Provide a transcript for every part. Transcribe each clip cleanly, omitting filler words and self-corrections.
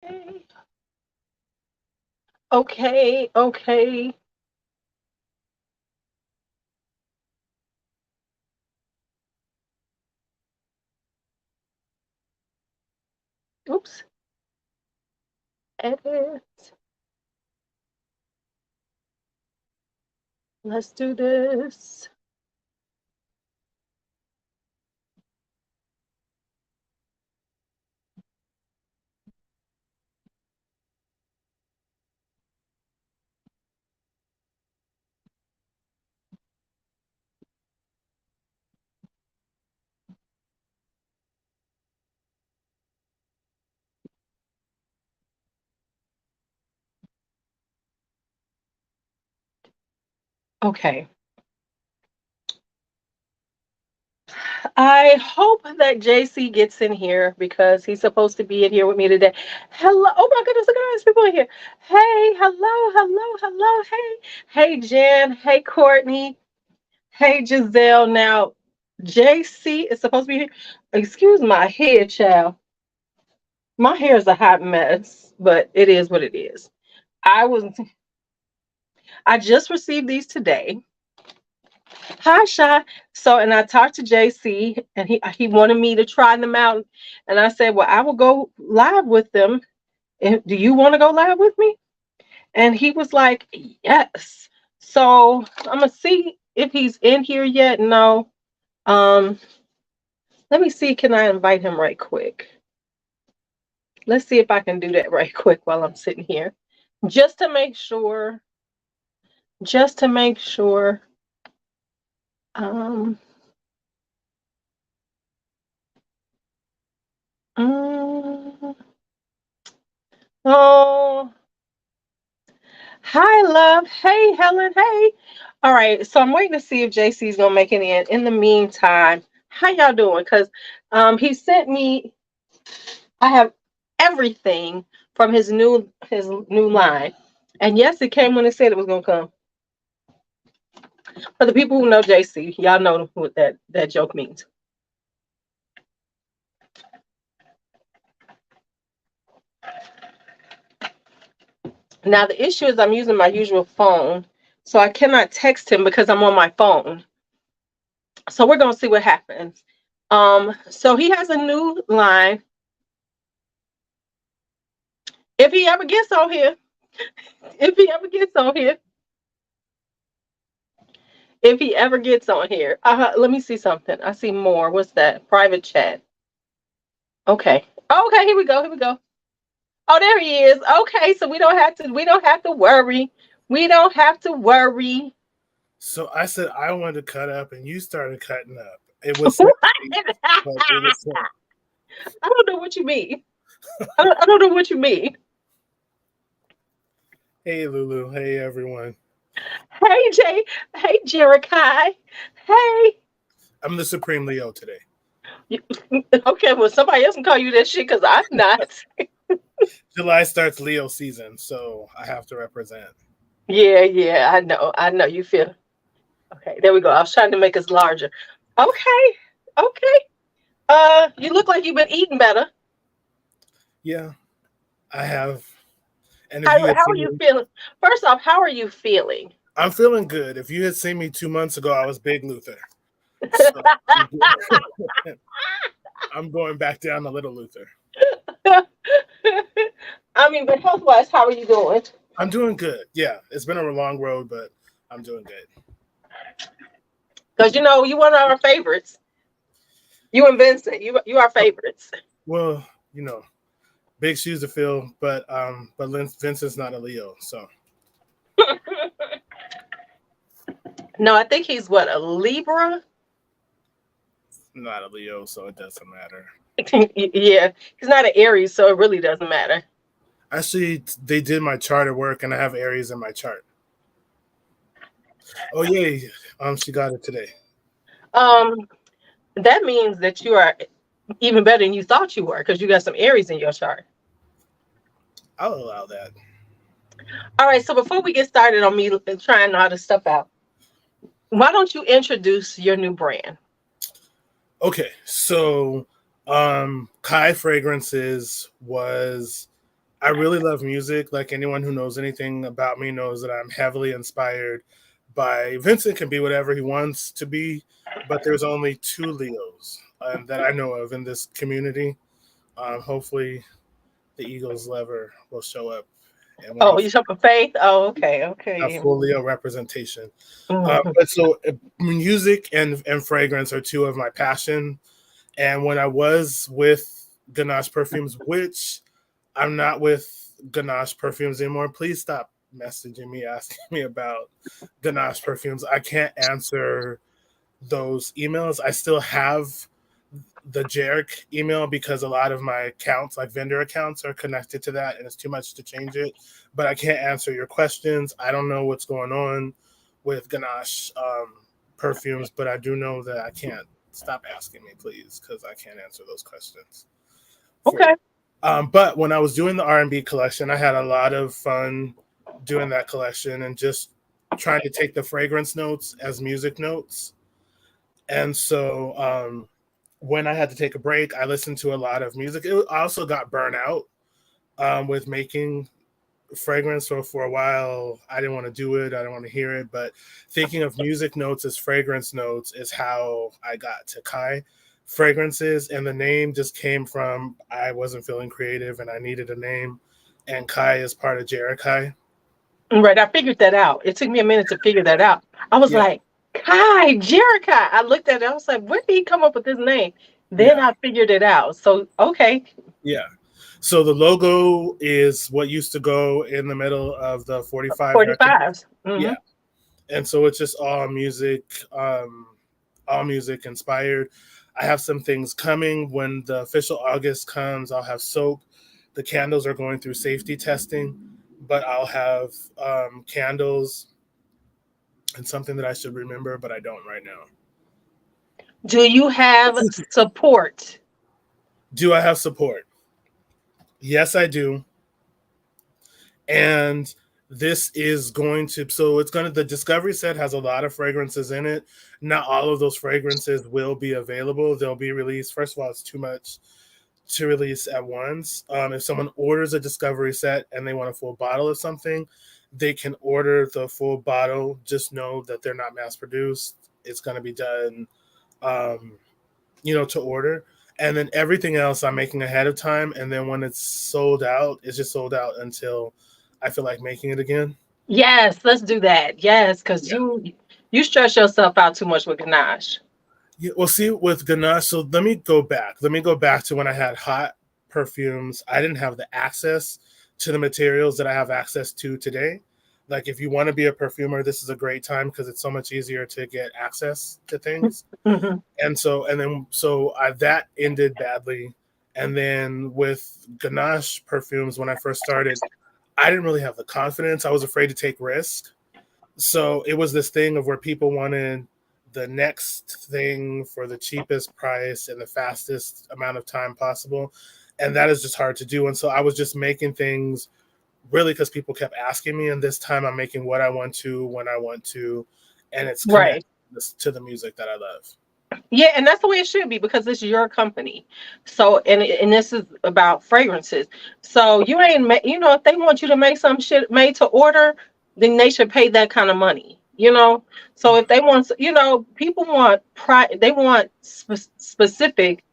Okay, okay, okay. Oops. Edit. Let's do this. Okay. I hope that JC gets in here because he's supposed to be in here with me today. Hello. Oh my goodness, look at all these people in here. Hey, hello, hello, hello. Hey, Jen. Hey, Courtney. Hey, Giselle. Now, JC is supposed to be here. Excuse my hair, child. My hair is a hot mess, but it is what it is. I was I just received these today. Hi, Shy. So, and I talked to JC, and he wanted me to try them out, and I said, "Well, I will go live with them. And do you want to go live with me?" And he was like, "Yes." So I'm gonna see if he's in here yet. No. Um, Let me see. Can I invite him right quick? Let's see if I can do that right quick while I'm sitting here, just to make sure. Just to make sure. Um. mm, oh. Hi, love. Hey, Helen. Hey. All right. So I'm waiting to see if JC's gonna make it in. In the meantime, how y'all doing? Because he sent me. I have everything from his new line, and yes, it came when it said it was gonna come. For the people who know JC, y'all know what that joke means. Now the issue is I'm using my usual phone, so I cannot text him because I'm on my phone. So we're gonna see what happens. So he has a new line. If he ever gets on here, if he ever gets on here, if he ever gets on here, let me see something. I see more. What's that? Private chat. Okay. Okay, here we go. Here we go. Oh, there he is. Okay, so we don't have to worry. We don't have to worry. So I said I wanted to cut up, and you started cutting up. It was sexy, but it was so. I don't know what you mean. I don't know what you mean. Hey, Lulu. Hey, everyone. Hey Jay. Hey Jerikai. Hey. I'm the Supreme Leo today. Okay, well somebody else can call you that shit because I'm not. July starts Leo season, so I have to represent. Yeah, yeah, I know. I know you feel. Okay, there we go. I was trying to make us larger. Okay, okay. You look like you've been eating better. Yeah, I have. And if How you had how are seen you me, feeling? First off, how are you feeling? I'm feeling good. If you had seen me 2 months ago, I was Big Luther. So I'm good. I'm going back down to Little Luther. I mean, but health wise, how are you doing? I'm doing good. Yeah, it's been a long road, but I'm doing good. Because you one of our favorites. You and Vincent, you are favorites. Well, you know, big shoes to fill, but Vincent's not a Leo, so No, I think he's what, a Libra? not a Leo, so it doesn't matter. Yeah, he's not an Aries, so it really doesn't matter. Actually, they did my chart at work, and I have Aries in my chart. Oh yay! She got it today. Um, that means that you are even better than you thought you were because you got some Aries in your chart. I'll allow that. All right, so before we get started on me trying all this stuff out, why don't you introduce your new brand? Okay, so Khye Fragrances was I really love music. Like anyone who knows anything about me knows that I'm heavily inspired by Vincent can be whatever he wants to be, but there's only two Leos that I know of in this community. Hopefully, the Eagles lever will show up and we'll Oh, have you shop for Faith? Oh, okay, a okay. full Leo representation. Mhm. But so music and fragrance are two of my passion. And when I was with Ganache Perfumes, which I'm not with Ganache Perfumes anymore, please stop messaging me asking me about Ganache Perfumes. I can't answer those emails. I still have the Jarek email because a lot of my accounts, like vendor accounts, are connected to that, and it's too much to change it. But I can't answer your questions. I don't know what's going on with Ganache perfumes, but I do know that I can't stop asking me, please, because I can't answer those questions for you. Okay. But when I was doing the R&B collection, I had a lot of fun doing that collection and just trying to take the fragrance notes as music notes. And so when I had to take a break, I listened to a lot of music. I also got burnt out with making fragrance. So for a while, I didn't want to do it. I didn't want to hear it. But thinking of music notes as fragrance notes is how I got to Khye fragrances. And the name just came from I wasn't feeling creative and I needed a name. And Khye is part of Jerikai. Right, I figured that out. It took me a minute to figure that out. I was Yeah, like, Kai, Jericho. I looked at it, I was like, where did he come up with this name? Then yeah, I figured it out. So, okay. yeah. So the logo is what used to go in the middle of the 45 record. 45s. Yeah. Hmm. And so it's just all music inspired. I have some things coming when the official August comes. I'll have soap. The candles are going through safety testing, but I'll have candles and something that I should remember, but I don't right now. Do you have support? Do I have support? Yes, I do. And this is going to so it's going to the discovery set has a lot of fragrances in it. Not all of those fragrances will be available. They'll be released. First of all, it's too much to release at once. If someone orders a discovery set and they want a full bottle of something, they can order the full bottle. Just know that they're not mass produced. It's going to be done um, to order. And then everything else I'm making ahead of time. And then when it's sold out, it's just sold out until I feel like making it again. Yes, let's do that. Yes, because Yeah. you stress yourself out too much with Ganache. Yeah. Well, see, with Ganache, so let me go back. Let me go back to when I had hot perfumes. I didn't have the access to the materials that I have access to today. Like, if you want to be a perfumer, this is a great time because it's so much easier to get access to things. Hmm. And so that ended badly. And then with Ganache perfumes, when I first started, I didn't really have the confidence. I was afraid to take risks. So it was this thing of where people wanted the next thing for the cheapest price and the fastest amount of time possible. And that is just hard to do. And so I was just making things really because people kept asking me. And this time I'm making what I want to when I want to. And it's connected Right. to the music that I love. Yeah, and that's the way it should be because it's your company. So, and this is about fragrances. So you ain't, if they want you to make some shit made to order, then they should pay that kind of money. So if they want, people want they want specific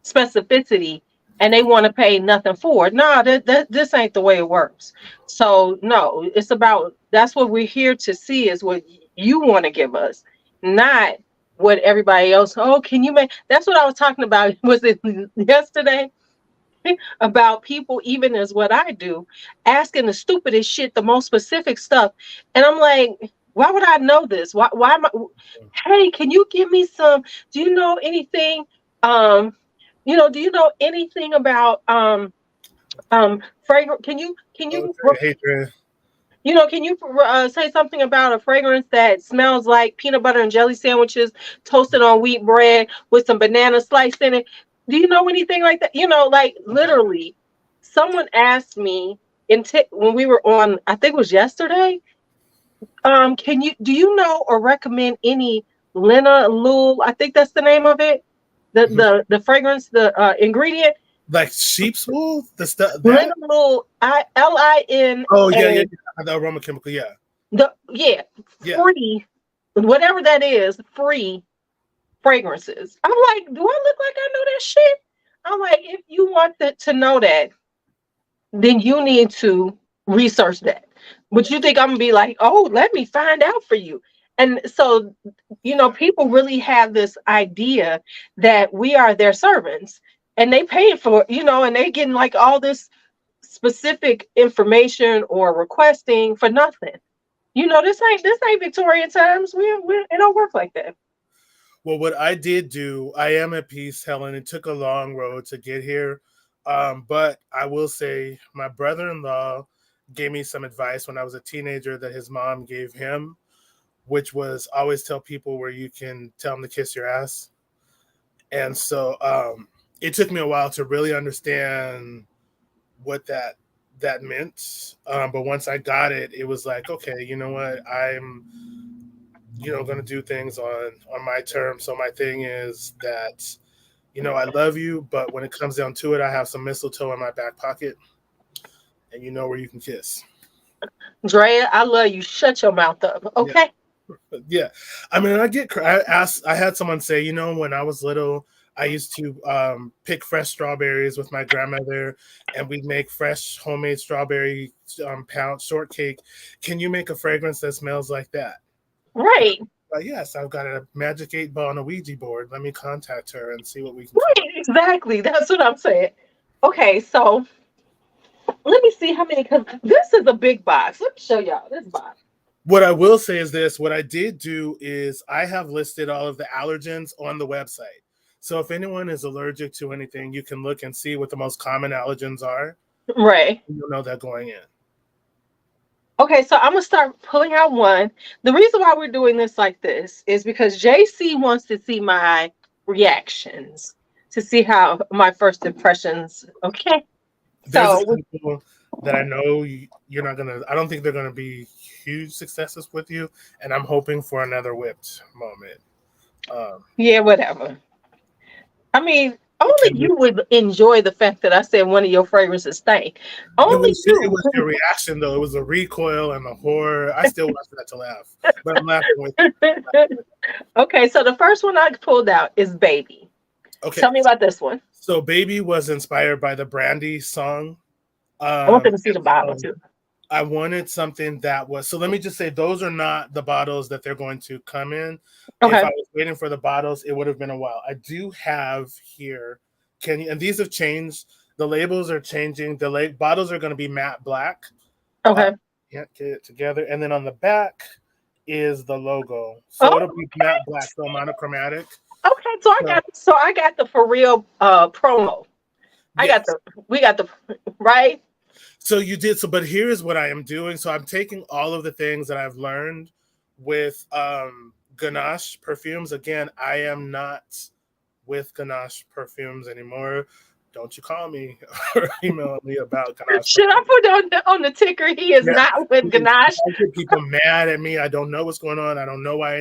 specificity, and they want to pay nothing for it. No, this ain't the way it works. So no, it's about that's what we're here to see is what you want to give us, not what everybody else. Oh, can you make? That's what I was talking about. Was it yesterday? About people, even as what I do, asking the stupidest shit, the most specific stuff, and I'm like, why would I know this? Why am I? Hey, can you give me some? Do you know anything? Um, do you know anything about fragrance? Oh, hatred. can you say something about a fragrance that smells like peanut butter and jelly sandwiches toasted on wheat bread with some banana sliced in it? Do you know anything like that? Like literally, someone asked me when we were on, I think it was yesterday. Do you know or recommend any Lena Lul? I think that's the name of it. The fragrance, the ingredient. Like sheep's wool, the stuff that. Little Lina. Oh yeah, yeah, yeah. The aroma chemical. Yeah, Yeah, yeah. free, whatever that is, free fragrances. I'm like, do I look like I know that shit? I'm like, if you want to know that, then you need to research that. But you think I'm gonna be like, oh, let me find out for you. And so, people really have this idea that we are their servants and they paying for, and they getting like all this specific information or requesting for nothing. This ain't Victorian times. It don't work like that. Well, what I did do, I am at peace, Helen. It took a long road to get here. But I will say my brother-in-law gave me some advice when I was a teenager that his mom gave him, which was always tell people where you can tell them to kiss your ass. And so it took me a while to really understand what that meant. But once I got it, it was like, okay, you know what? I'm going to do things on my terms. So my thing is that, I love you, but when it comes down to it, I have some mistletoe in my back pocket, and you know where you can kiss. Drea, I love you. Shut your mouth up. Yeah, Okay. yeah. I mean, I had someone say, when I was little, I used to pick fresh strawberries with my grandmother, and we'd make fresh homemade strawberry pound shortcake. Can you make a fragrance that smells like that? Right. Yes, I've got a magic 8 ball on a Ouija board. Let me contact her and see what we can come up. Right. Exactly. That's what I'm saying. Okay, so let me see how many, because this is a big box. Let me show y'all this box. What I will say is this: what I did do is I have listed all of the allergens on the website. So if anyone is allergic to anything, you can look and see what the most common allergens are. Right. You'll know that going in. Okay, so I'm gonna start pulling out one. The reason why we're doing this like this is because JC wants to see my reactions, to see how my first impressions. Okay, There's a so few people that I know you're not gonna. I don't think they're gonna be huge successes with you, and I'm hoping for another whipped moment. Um, yeah, whatever. I mean, only can we, you would enjoy the fact that I said one of your fragrances stank. Only it you. was your reaction though. It was the recoil and the horror. I still watch that to laugh, but I'm laughing with you. Okay, so the first one I pulled out is Baby. Okay, Tell me about this one. so Baby was inspired by the Brandy song. I want them to see And the bottle so too. I wanted something that was, so let me just say, those are not the bottles that they're going to come in. If Okay. I was waiting for the bottles, it would have been a while. I do have here, and these have changed. The labels are changing. The bottles are going to be matte black. Uh, Okay. can't get it together. And then on the back is the logo. So Oh, it'll be matte black, so monochromatic. okay. So I So, got the for real promo. I got yes. the we got the right. So you did so, but here's what I am doing. So I'm taking all of the things that I've learned with Ganache Parfums. Again, I am not with Ganache Parfums anymore. Don't you call me or email me about Ganache Should I Parfums. put on the ticker? He is Yeah, not with please. Ganache. I get people mad at me. I don't know what's going on. I don't know why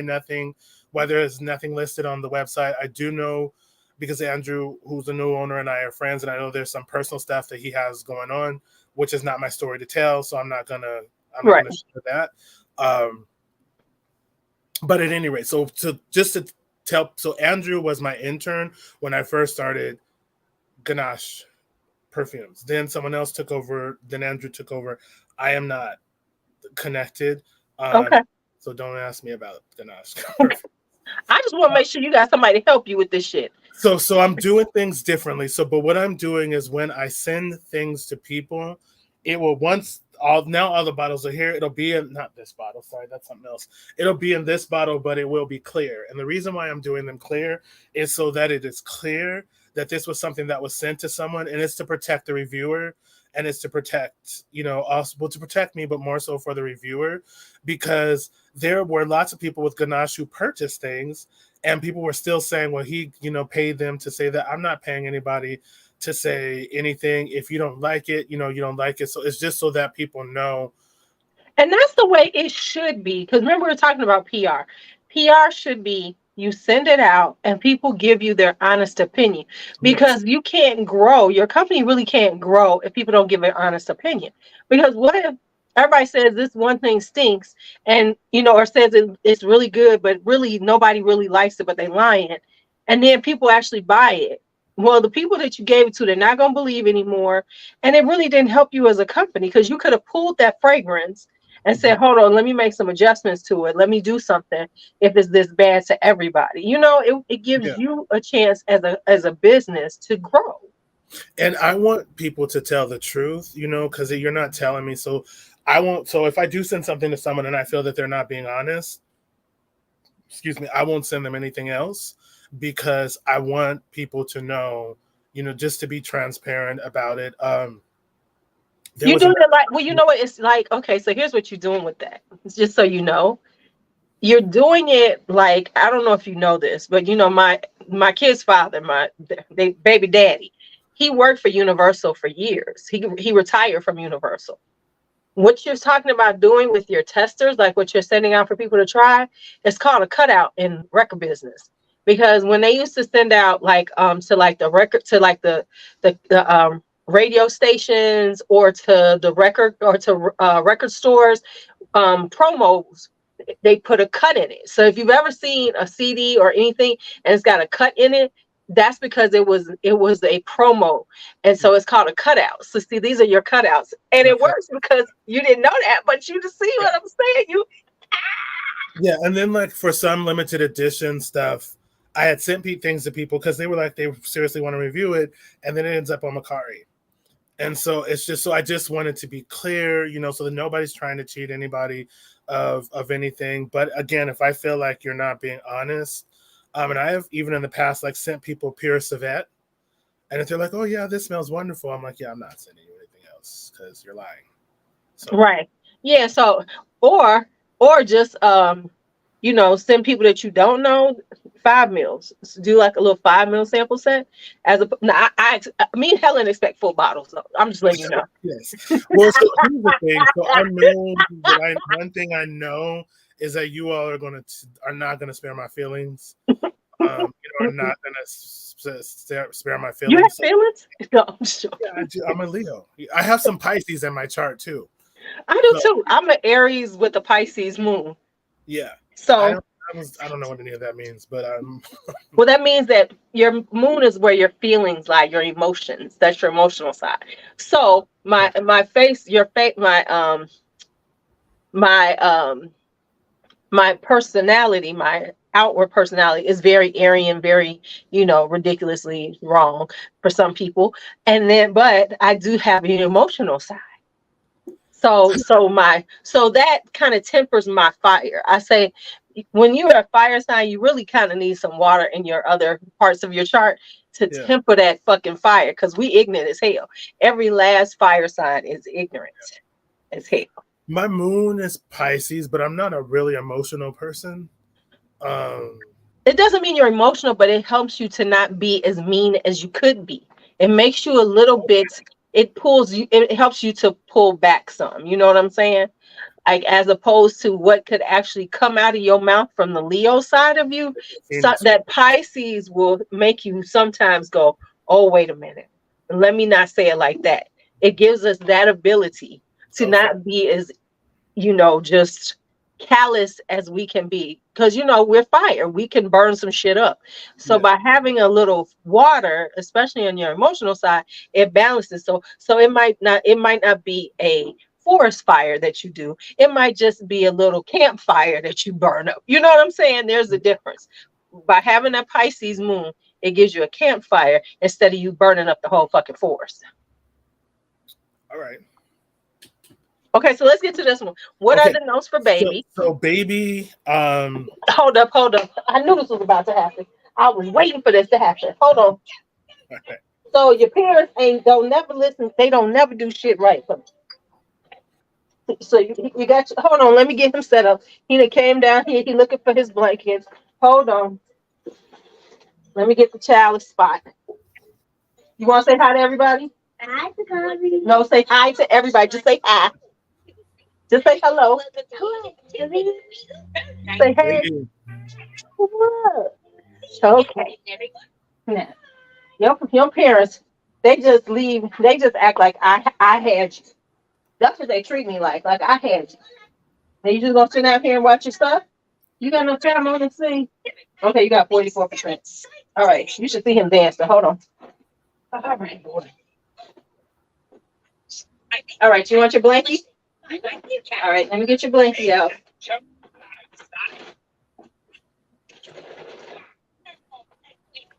there's nothing listed on the website. I do know because Andrew, who's the new owner, and I are friends, and I know there's some personal stuff that he has going on, which is not my story to tell. So I'm not Right. gonna share that. Um, but at any rate, so to tell, so Andrew was my intern when I first started Ganache Perfumes. Then someone else took over. Then Andrew took over. I am not connected. Um, Okay. so don't ask me about Ganache. I just want to make sure you got somebody to help you with this shit. So I'm doing things differently. So, but what I'm doing is when I send things to people, it will once all the bottles are here. It'll be in not this bottle. Sorry, that's something else. It'll be in this bottle, but it will be clear. And the reason why I'm doing them clear is so that it is clear that this was something that was sent to someone, and it's to protect the reviewer, and it's to protect, also well, to protect me, but more so for the reviewer, because there were lots of people with Ganache who purchased things, and people were still saying, well, he, paid them to say that. I'm not paying anybody to say anything. If you don't like it, you don't like it. So it's just so that people know. And that's the way it should be. Because remember, we were talking about PR. PR should be you send it out, and people give you their honest opinion, Yes. because you can't grow. Your company really can't grow if people don't give an honest opinion. Because what if everybody says this one thing stinks, and or says it's really good, but really nobody really likes it, but they lying, and then people actually buy it. Well, the people that you gave it to, they're not going to believe anymore, and it really didn't help you as a company, because you could have pulled that fragrance and Mhm. said, hold on, let me make some adjustments to it. Let me do something if it's this bad to everybody. It gives Yeah. you a chance as a business to grow. And I want people to tell the truth, because you're not telling me. So I won't. So if I do send something to someone and I feel that they're not being honest, excuse me, I won't send them anything else, because I want people to know, just to be transparent about it. There You was doing another. it like, well, you know what it's like. Okay, so here's what you're doing with that. It's just so you know. You're doing it like, I don't know if you know this, but my kid's father, they baby daddy, he worked for Universal for years. He retired from Universal. What you're talking about doing with your testers, like what you're sending out for people to try, it's called a cutout in record business. Because when they used to send out like to like the record, to like the radio stations, or to the record, or to record stores, promos, they put a cut in it. So if you've ever seen a CD or anything and it's got a cut in it, that's because it was a promo, and so it's called a cutout. So see, these are your cutouts, and it Okay. works because you didn't know that, but you just see what I'm saying. You Yeah, and then like for some limited edition stuff, I had sent things to people because they were like they seriously want to review it, and then it ends up on Macari. And so it's just so I just wanted to be clear, so that nobody's trying to cheat anybody of anything. But again, if I feel like you're not being honest, and I have even in the past like sent people Pure Civet, and if they're like, "Oh yeah, this smells wonderful," I'm like, "Yeah, I'm not sending you anything else because you're lying." So right? Yeah. So or or just send people that you don't know 5 mils. Do like a little 5 mil sample set. As a now, me and Helen expect full bottles. So I'm just letting you know. yes. Well, so here's the thing. So I know that one thing I know is that you all are not gonna spare my feelings. Are not gonna spare my You have feelings. So, feelings? No, I'm just yeah, I joking. do. I'm a Leo. I have some Pisces in my chart too. I do So too. I'm an Aries with a Pisces moon. yeah, I So, don't. I don't know what any of that means, but well, that means that your moon is where your feelings lie, your emotions. That's your emotional side. So, yeah, my face, your face, my my personality, my outward personality is very Aryan, very, ridiculously wrong for some people. And then, but I do have an emotional side. So that kind of tempers my fire. I say, when you're a fire sign, you really kind of need some water in your other parts of your chart to yeah. temper that fucking fire, because we ignorant as hell. Every last fire sign is ignorant as hell. My moon is Pisces, but I'm not a really emotional person. Um, It doesn't mean you're emotional, but it helps you to not be as mean as you could be. It makes you a little bit, it helps you to pull back some. You know what I'm saying? Like, as opposed to what could actually come out of your mouth from the Leo side of you. So Venus. that Pisces will make you sometimes go, oh, wait a minute, let me not say it like that. It gives us that ability to Okay. not be as, just callous as we can be, because we're fire, we can burn some shit up. So Yeah. by having a little water, especially on your emotional side, it balances. So it might not be a forest fire that you do, it might just be a little campfire that you burn up. You know what I'm saying? There's a difference. By having a Pisces moon, it gives you a campfire instead of you burning up the whole fucking forest. All right. Okay, so let's get to this one. What are Okay. the notes for So, baby? so baby. Hold up. I knew this was about to happen. I was waiting for this to happen. Hold on. Okay. So your parents don't never listen. They don't never do shit right. So you got. Hold on. Let me get him set up. He done came down here. He looking for his blankets. Hold on. Let me get the child a spot. You want to say hi to everybody? Hi to Kobe. No, say hi to everybody. Just say hi. Just say hello. Say hey. Hey, What? Okay. Now, your parents, they just leave. They just act like I had you. That's what they treat me like. Like I had you. And you just gonna sit down here and watch your stuff? You got no time on the scene? Okay, you got 44%. All right, you should see him dance. So hold on. All right, boy. All right, you want your blankie? All right, let me get your blankie out.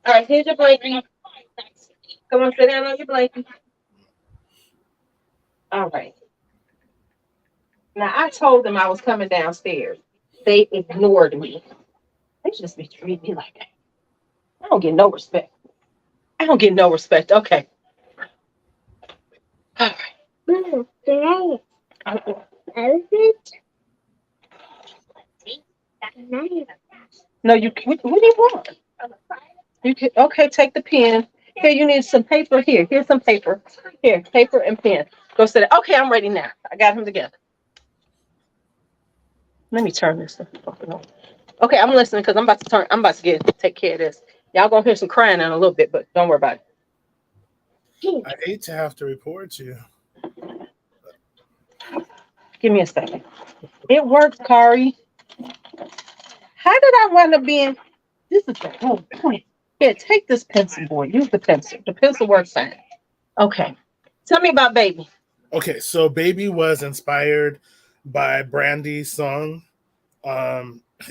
All right, here's your blankie. Come on, sit down on your blankie. All right. Now I told them I was coming downstairs. They ignored me. They just be treating me like that. I don't get no respect. I don't get no respect. Okay. All right. No, you. What do you want? You can. Okay, take the pen. Here, you need some paper. Here, here's some paper. Here, paper and pen. Go sit down. Okay, I'm ready now. I got him together. Let me turn this stuff on. Okay, I'm listening because I'm about to take care of this. Y'all gonna hear some crying in a little bit, but don't worry about it. I hate to have to report you. Give me a second. It works, Kari. How did I wind up being? This is the whole point. Here, take this pencil, boy. Use the pencil. The pencil works fine. Okay. Tell me about baby. Okay, so Baby was inspired by Brandy's song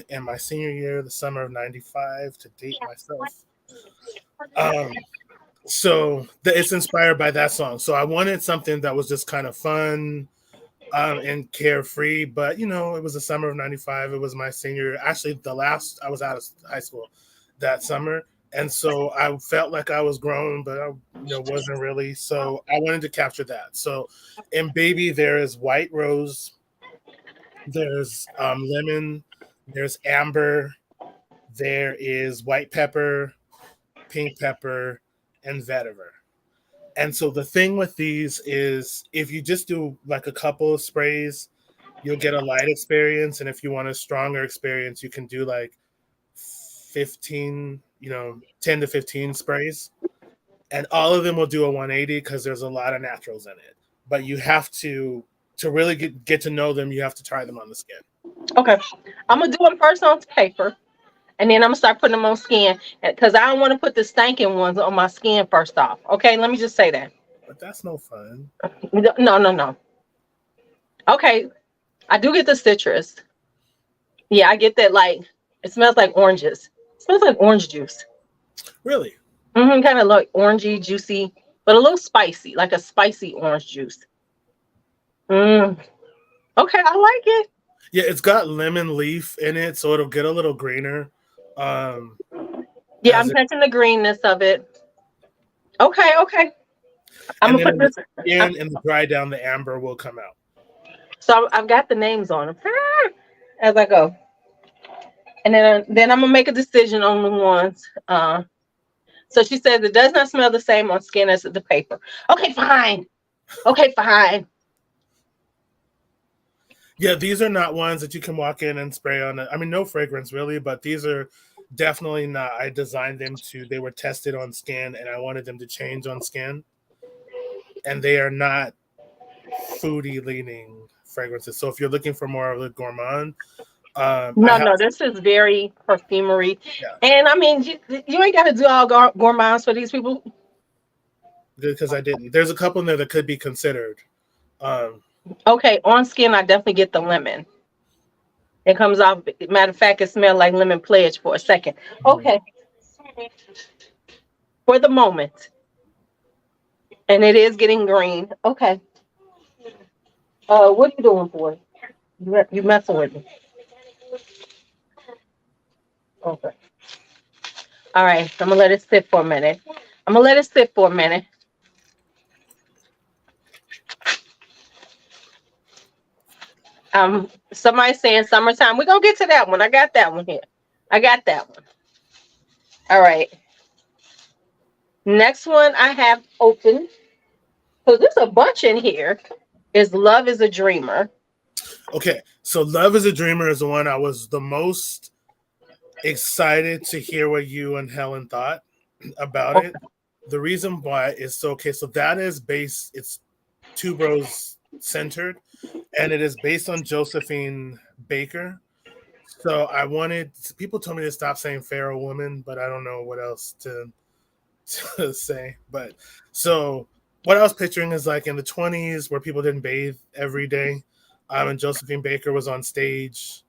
in my senior year, the summer of 95, to date myself. Um, it's inspired by that song. So I wanted something that was just kind of fun and carefree, but it was the summer of 95. It was my senior, actually the last I was out of high school that summer. And so I felt like I was grown, but I wasn't really. So I wanted to capture that. So in Baby, there is white rose, there's lemon, there's amber, there is white pepper, pink pepper, and vetiver. And so the thing with these is if you just do like a couple of sprays, you'll get a light experience. And if you want a stronger experience, you can do like 15, 10 to 15 sprays. And all of them will do a 180 because there's a lot of naturals in it. But you have to really get to know them, you have to try them on the skin. Okay. I'm gonna do them first on paper, and then I'm gonna start putting them on skin because I don't want to put the stinking ones on my skin first off. Okay, let me just say that. But that's no fun. No, no, no. Okay, I do get the citrus. Yeah, I get that. Like it smells like oranges. It smells like orange juice. Really? Kind of like orangey, juicy, but a little spicy, like a spicy orange juice. Mm. Okay, I like it. Yeah, it's got lemon leaf in it, so it'll get a little greener. Um, Yeah, as I'm it, catching the greenness of it. Okay, okay. I'm and gonna then put in the this. skin and the dry down, the amber will come out. So I've got the names on them as I go, and then I'm gonna make a decision on the ones. So she says it does not smell the same on skin as the paper. Okay, fine. Okay, fine. Yeah, these are not ones that you can walk in and spray on. I mean, no fragrance really, but these are definitely not. I designed them they were tested on skin, and I wanted them to change on skin. And they are not foodie leaning fragrances. So if you're looking for more of a gourmand, I No, have, no, this is very perfumery, yeah, and I mean you ain't got to do all gourmands for these people. because I didn't. There's a couple in there that could be considered. Um, Okay, on skin I definitely get the lemon. It comes off. Matter of fact, it smelled like lemon pledge for a second. mhm. Okay, for the moment, and it is getting green. Okay. What are you doing for it? You messing with me? Okay. All right. I'm gonna let it sit for a minute. I'm gonna let it sit for a minute. Somebody's saying summertime. We're gonna get to that one. I got that one here. I got that one. All right. Next one I have open. So there's a bunch in here. Is Love is a Dreamer. Okay, so Love is a Dreamer is the one I was the most excited to hear what you and Helen thought about it. Okay. The reason why is so okay, so that is based, it's Two Bros centered, and it is based on Josephine Baker. So I wanted people told me to stop saying Pharaoh woman, but I don't know what else to say. But so what I was picturing is like in the 20s where people didn't bathe every day. And Josephine Baker was on stage,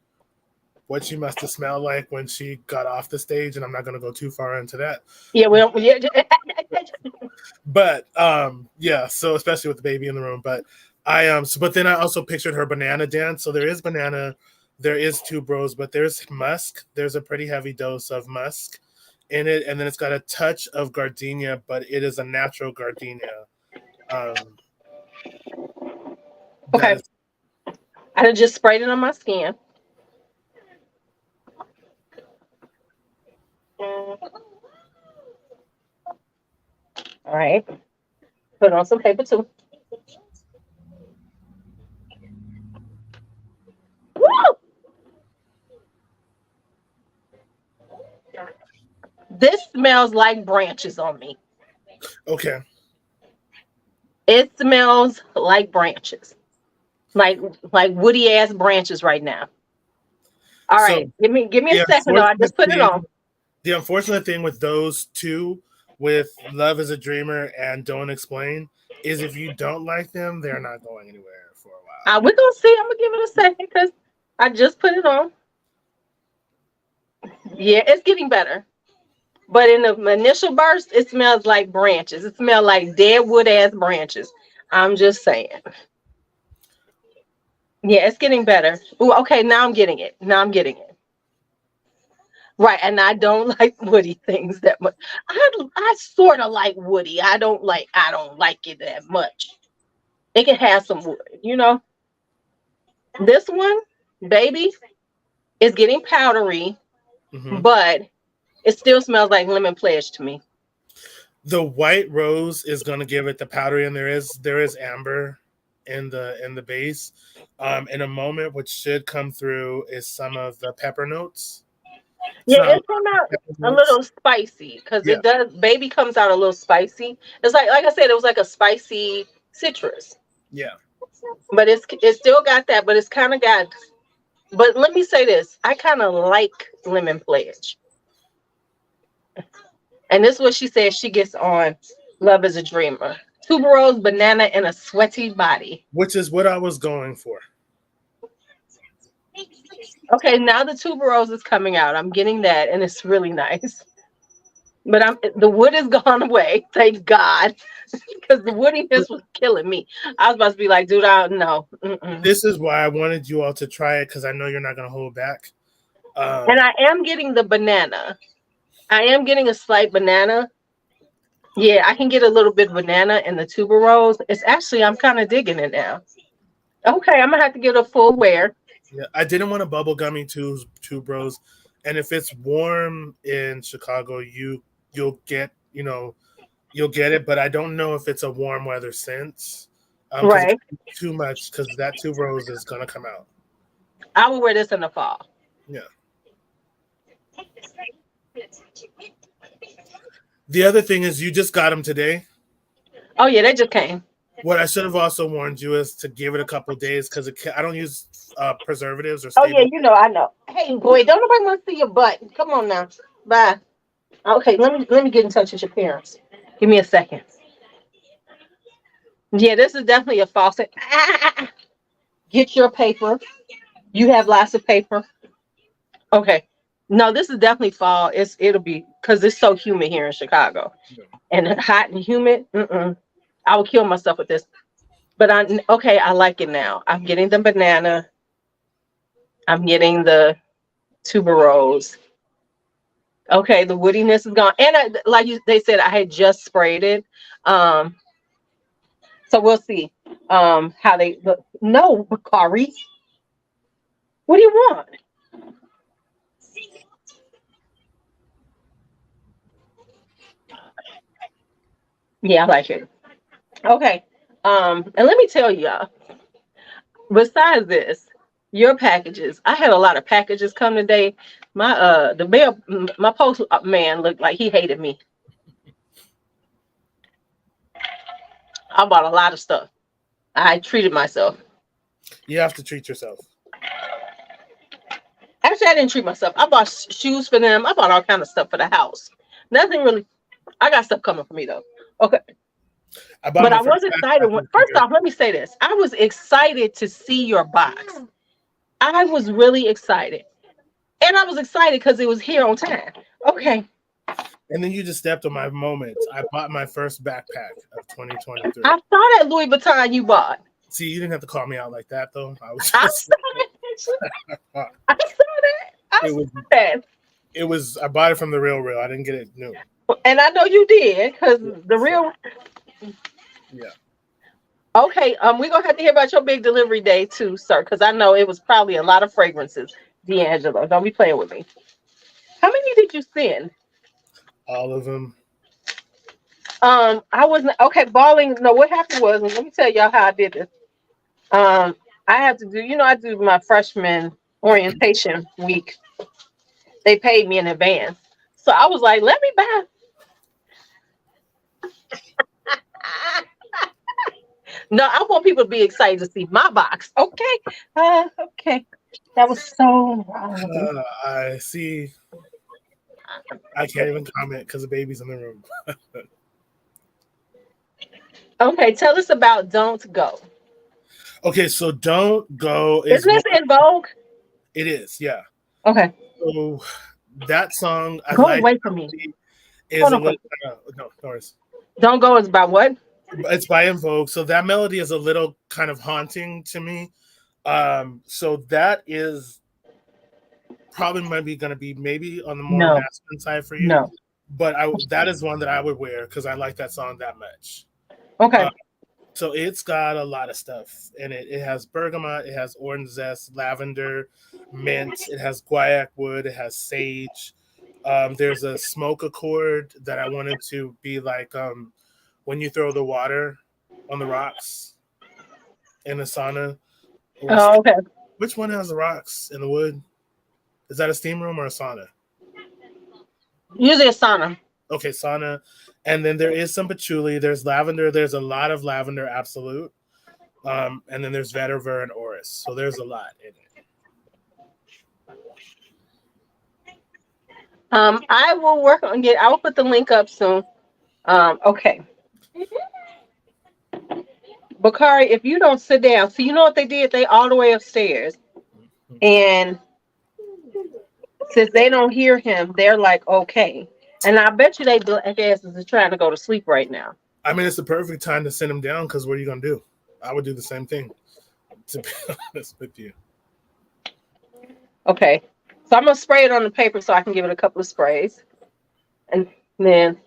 what she must have smelled like when she got off the stage, and I'm not going to go too far into that. Yeah, well, yeah. But yeah, so especially with the baby in the room. But but then I also pictured her banana dance. So there is banana, there is Two Bros, but there's musk. There's a pretty heavy dose of musk in it, and then it's got a touch of gardenia, but it is a natural gardenia. Um, that Okay. is I done just sprayed it on my skin. All right. Put on some paper too. Woo! This smells like branches on me. okay. It smells like branches, like like woody ass branches right now. All So right, give me a the second though. I unfortunate just put it on. thing, the unfortunate thing with those two, with Love is a Dreamer and Don't Explain, is if you don't like them, they're not going anywhere for a while. We're gonna see. I'm gonna give it a second because I just put it on. Yeah, it's getting better. But in the initial burst, it smells like branches. It smells like dead wood ass branches. I'm just saying. Yeah, it's getting better. Ooh, okay, now I'm getting it. Now I'm getting it. Right, and I don't like woody things that much. I sort of like woody. I don't like it that much. It can have some wood, you know. This one, baby, is getting powdery, Hmm. but it still smells like lemon pledge to me. The white rose is going to give it the powdery, and there is amber in the base. In a moment, which should come through is some of the pepper notes. It's Yeah, not a lot it came of out pepper a notes. little spicy because Yeah, it does. Baby comes out a little spicy. It's like I said, it was like a spicy citrus, yeah. but it's still got that, but it's kind of got. But let me say this: I kind of like lemon pledge, and this is what she says she gets on "Love Is a Dreamer." Tuberose, banana, and a sweaty body. Which is what I was going for. Okay, now the tuberose is coming out. I'm getting that, and it's really nice. But the wood is gone away, thank God, because the woodiness was killing me. I was about to be like, dude, I don't know. Mm-mm. This is why I wanted you all to try it because I know you're not going to hold back. And Um, I am getting the banana. I am getting a slight banana. Yeah, I can get a little bit banana in the tuberose. It's actually, I'm kind of digging it now. Okay, I'm gonna have to get a full wear. yeah, I didn't want a bubble gummy two bros, and if it's warm in Chicago, you'll get you'll get it, but I don't know if it's a warm weather sense. Because if Right. it's too much, because that two rose is gonna come out. I will wear this in the fall. Yeah. The other thing is, you just got them today. Oh yeah, they just came. What I should have also warned you is to give it a couple days because I don't use preservatives or Oh yeah, stable. I know. Hey boy, don't nobody want to see your butt. Come on now. Bye. Okay, let me get in touch with your parents. Give me a second. Yeah, this is definitely a faucet. Get your paper. You have lots of paper. Okay. No, this is definitely fall. It'll be because it's so humid here in Chicago and hot and humid. I will kill myself with this. But okay. I like it now. I'm getting the banana. I'm getting the tuberose. Okay, the woodiness is gone, and they said, I had just sprayed it. Um, so we'll see. How they look. No, Bakari. What do you want? Yeah, I like it. Okay. And let me tell y'all, besides this. Your packages. I had a lot of packages come today. My post man looked like he hated me. I bought a lot of stuff. I treated myself. You have to treat yourself. Actually, I didn't treat myself. I bought shoes for them. I bought all kind of stuff for the house. Nothing really. I got stuff coming for me though. Okay, I bought but my I first was excited. backpack this First year. off, let me say this. I was excited to see your box. I was really excited, and I was excited because it was here on time. Okay. And then you just stepped on my moment. I bought my first backpack of 2023. I saw that Louis Vuitton you bought. See, you didn't have to call me out like that, though. I was I just, saw that. I saw that. I it saw was, that. it was. I bought it from the Real Real. I didn't get it new. And I know you did because Yeah, the so, real. yeah. Okay, we're gonna have to hear about your big delivery day too, sir, because I know it was probably a lot of fragrances. D'Angelo, don't be playing with me. How many did you send? All of them. I wasn't okay. Balling. No, what happened was, let me tell y'all how I did this. Um, I had to do, I do my freshman orientation week. They paid me in advance, so I was like, let me buy. No, I want people to be excited to see my box. Okay, okay, that was so wrong of me. I see. I can't even comment because the baby's in the room. Okay, tell us about "Don't Go." Okay, so "Don't Go" Isn't is this one. in Vogue? It is, yeah. Okay, So that song I go like away from me. is Hold a on. little. No, no worries. "Don't Go" is about what? It's by In Vogue, so that melody is a little kind of haunting to me. So that is probably maybe going to be maybe on the more No, masculine side for you, no. but I that is one that I would wear because I like that song that much. Uh, Okay. so it's got a lot of stuff in it. It has bergamot, it has orange zest, lavender, mint. It has guaiac wood, it has sage. There's a smoke accord that I wanted to be like when you throw the water on the rocks in a sauna or a Oh, steam. okay. Which one has the rocks in the wood? Is that a steam room or a sauna? Usually a sauna. Okay, sauna. And then there is some patchouli. There's lavender. There's a lot of lavender absolute. And then there's vetiver and orris. So there's a lot in it. I will work on get. I will put the link up soon. Okay. Bakari, if you don't sit down, so you know what they did? They all the way upstairs, and since they don't hear him, they're like, okay. And I bet you they black asses are trying to go to sleep right now. I mean, it's the perfect time to send them down because what are you going to do? I would do the same thing, to be honest with you. Okay. So I'm gonna spray it on the paper so I can give it a couple of sprays, and then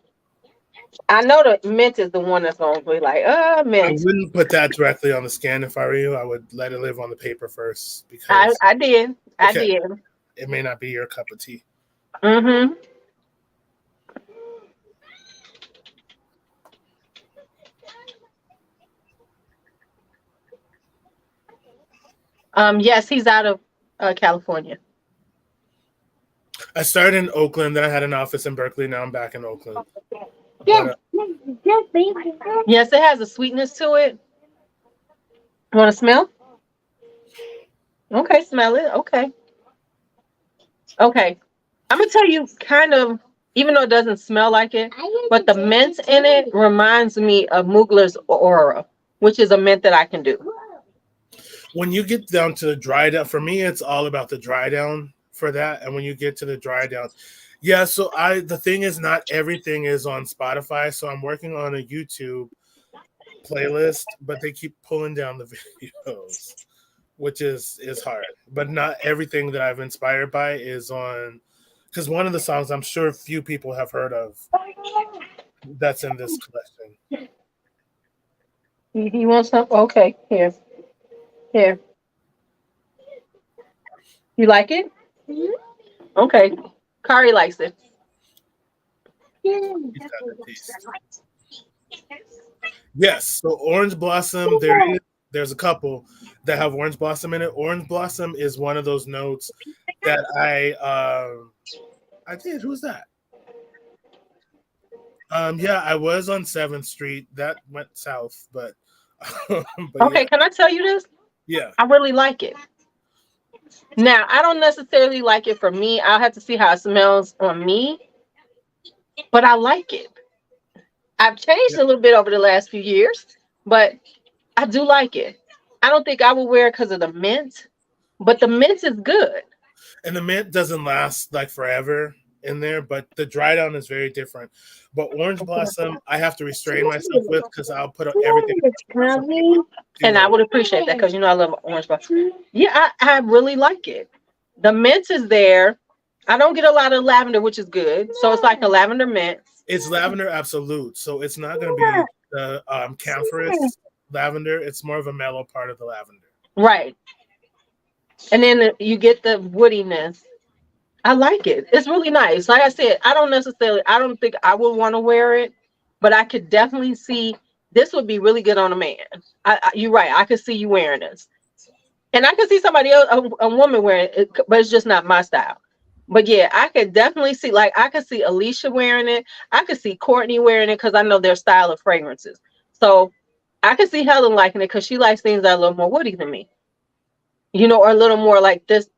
I know the mint is the one that's gonna be like, I mint. wouldn't put that directly on the scan if I were you. I would let it live on the paper first I because, I did. I okay, did. it may not be your cup of tea. Mm-hmm. Yes, he's out of California. I started in Oakland, then I had an office in Berkeley. Now I'm back in Oakland. But Yes. Yes, it has a sweetness to it. You want to smell? Okay, smell it. Okay. Okay. I'm gonna tell you kind of, even though it doesn't smell like it, but the mint in it reminds me of Mugler's Aura, which is a mint that I can do. when you get down to the dry down, for me, it's all about the dry down for that. And when you get to the dry down, yeah. So the thing is, not everything is on Spotify. So I'm working on a YouTube playlist, but they keep pulling down the videos, which is hard. But not everything that I've inspired by is on. Because one of the songs I'm sure few people have heard of that's in this collection. You want some? Okay, here, here. You like it? Okay. Kari likes it. He's got the taste. Yes. So Orange Blossom, there is there's a couple that have orange blossom in it. Orange blossom is one of those notes that I did. Who's that? Yeah, I was on 7th Street. That went south, but but Okay, yeah, can I tell you this? yeah. I really like it. Now, I don't necessarily like it for me. I'll have to see how it smells on me, but I like it. I've changed a little bit over the last few years, but I do like it. I don't think I would wear it because of the mint, but the mint is good. And the mint doesn't last like forever in there, but the dry down is very different. But orange blossom, I have to restrain myself with because I'll put everything too And I much. would appreciate that because I love orange blossom. Yeah, I really like it. The mint is there. I don't get a lot of lavender, which is good. So it's like a lavender mint. It's lavender absolute, so it's not going to be the camphorous lavender. It's more of a mellow part of the lavender. Right. And then you get the woodiness. I like it. It's really nice. Like I said, I don't think I would want to wear it, but I could definitely see this would be really good on a man. You're right. I could see you wearing this. And I could see somebody else, a woman wearing it, but it's just not my style. But yeah, I could definitely see, like, I could see Alicia wearing it. I could see Courtney wearing it because I know their style of fragrances. So I could see Helen liking it because she likes things that are a little more woody than me, or a little more like this.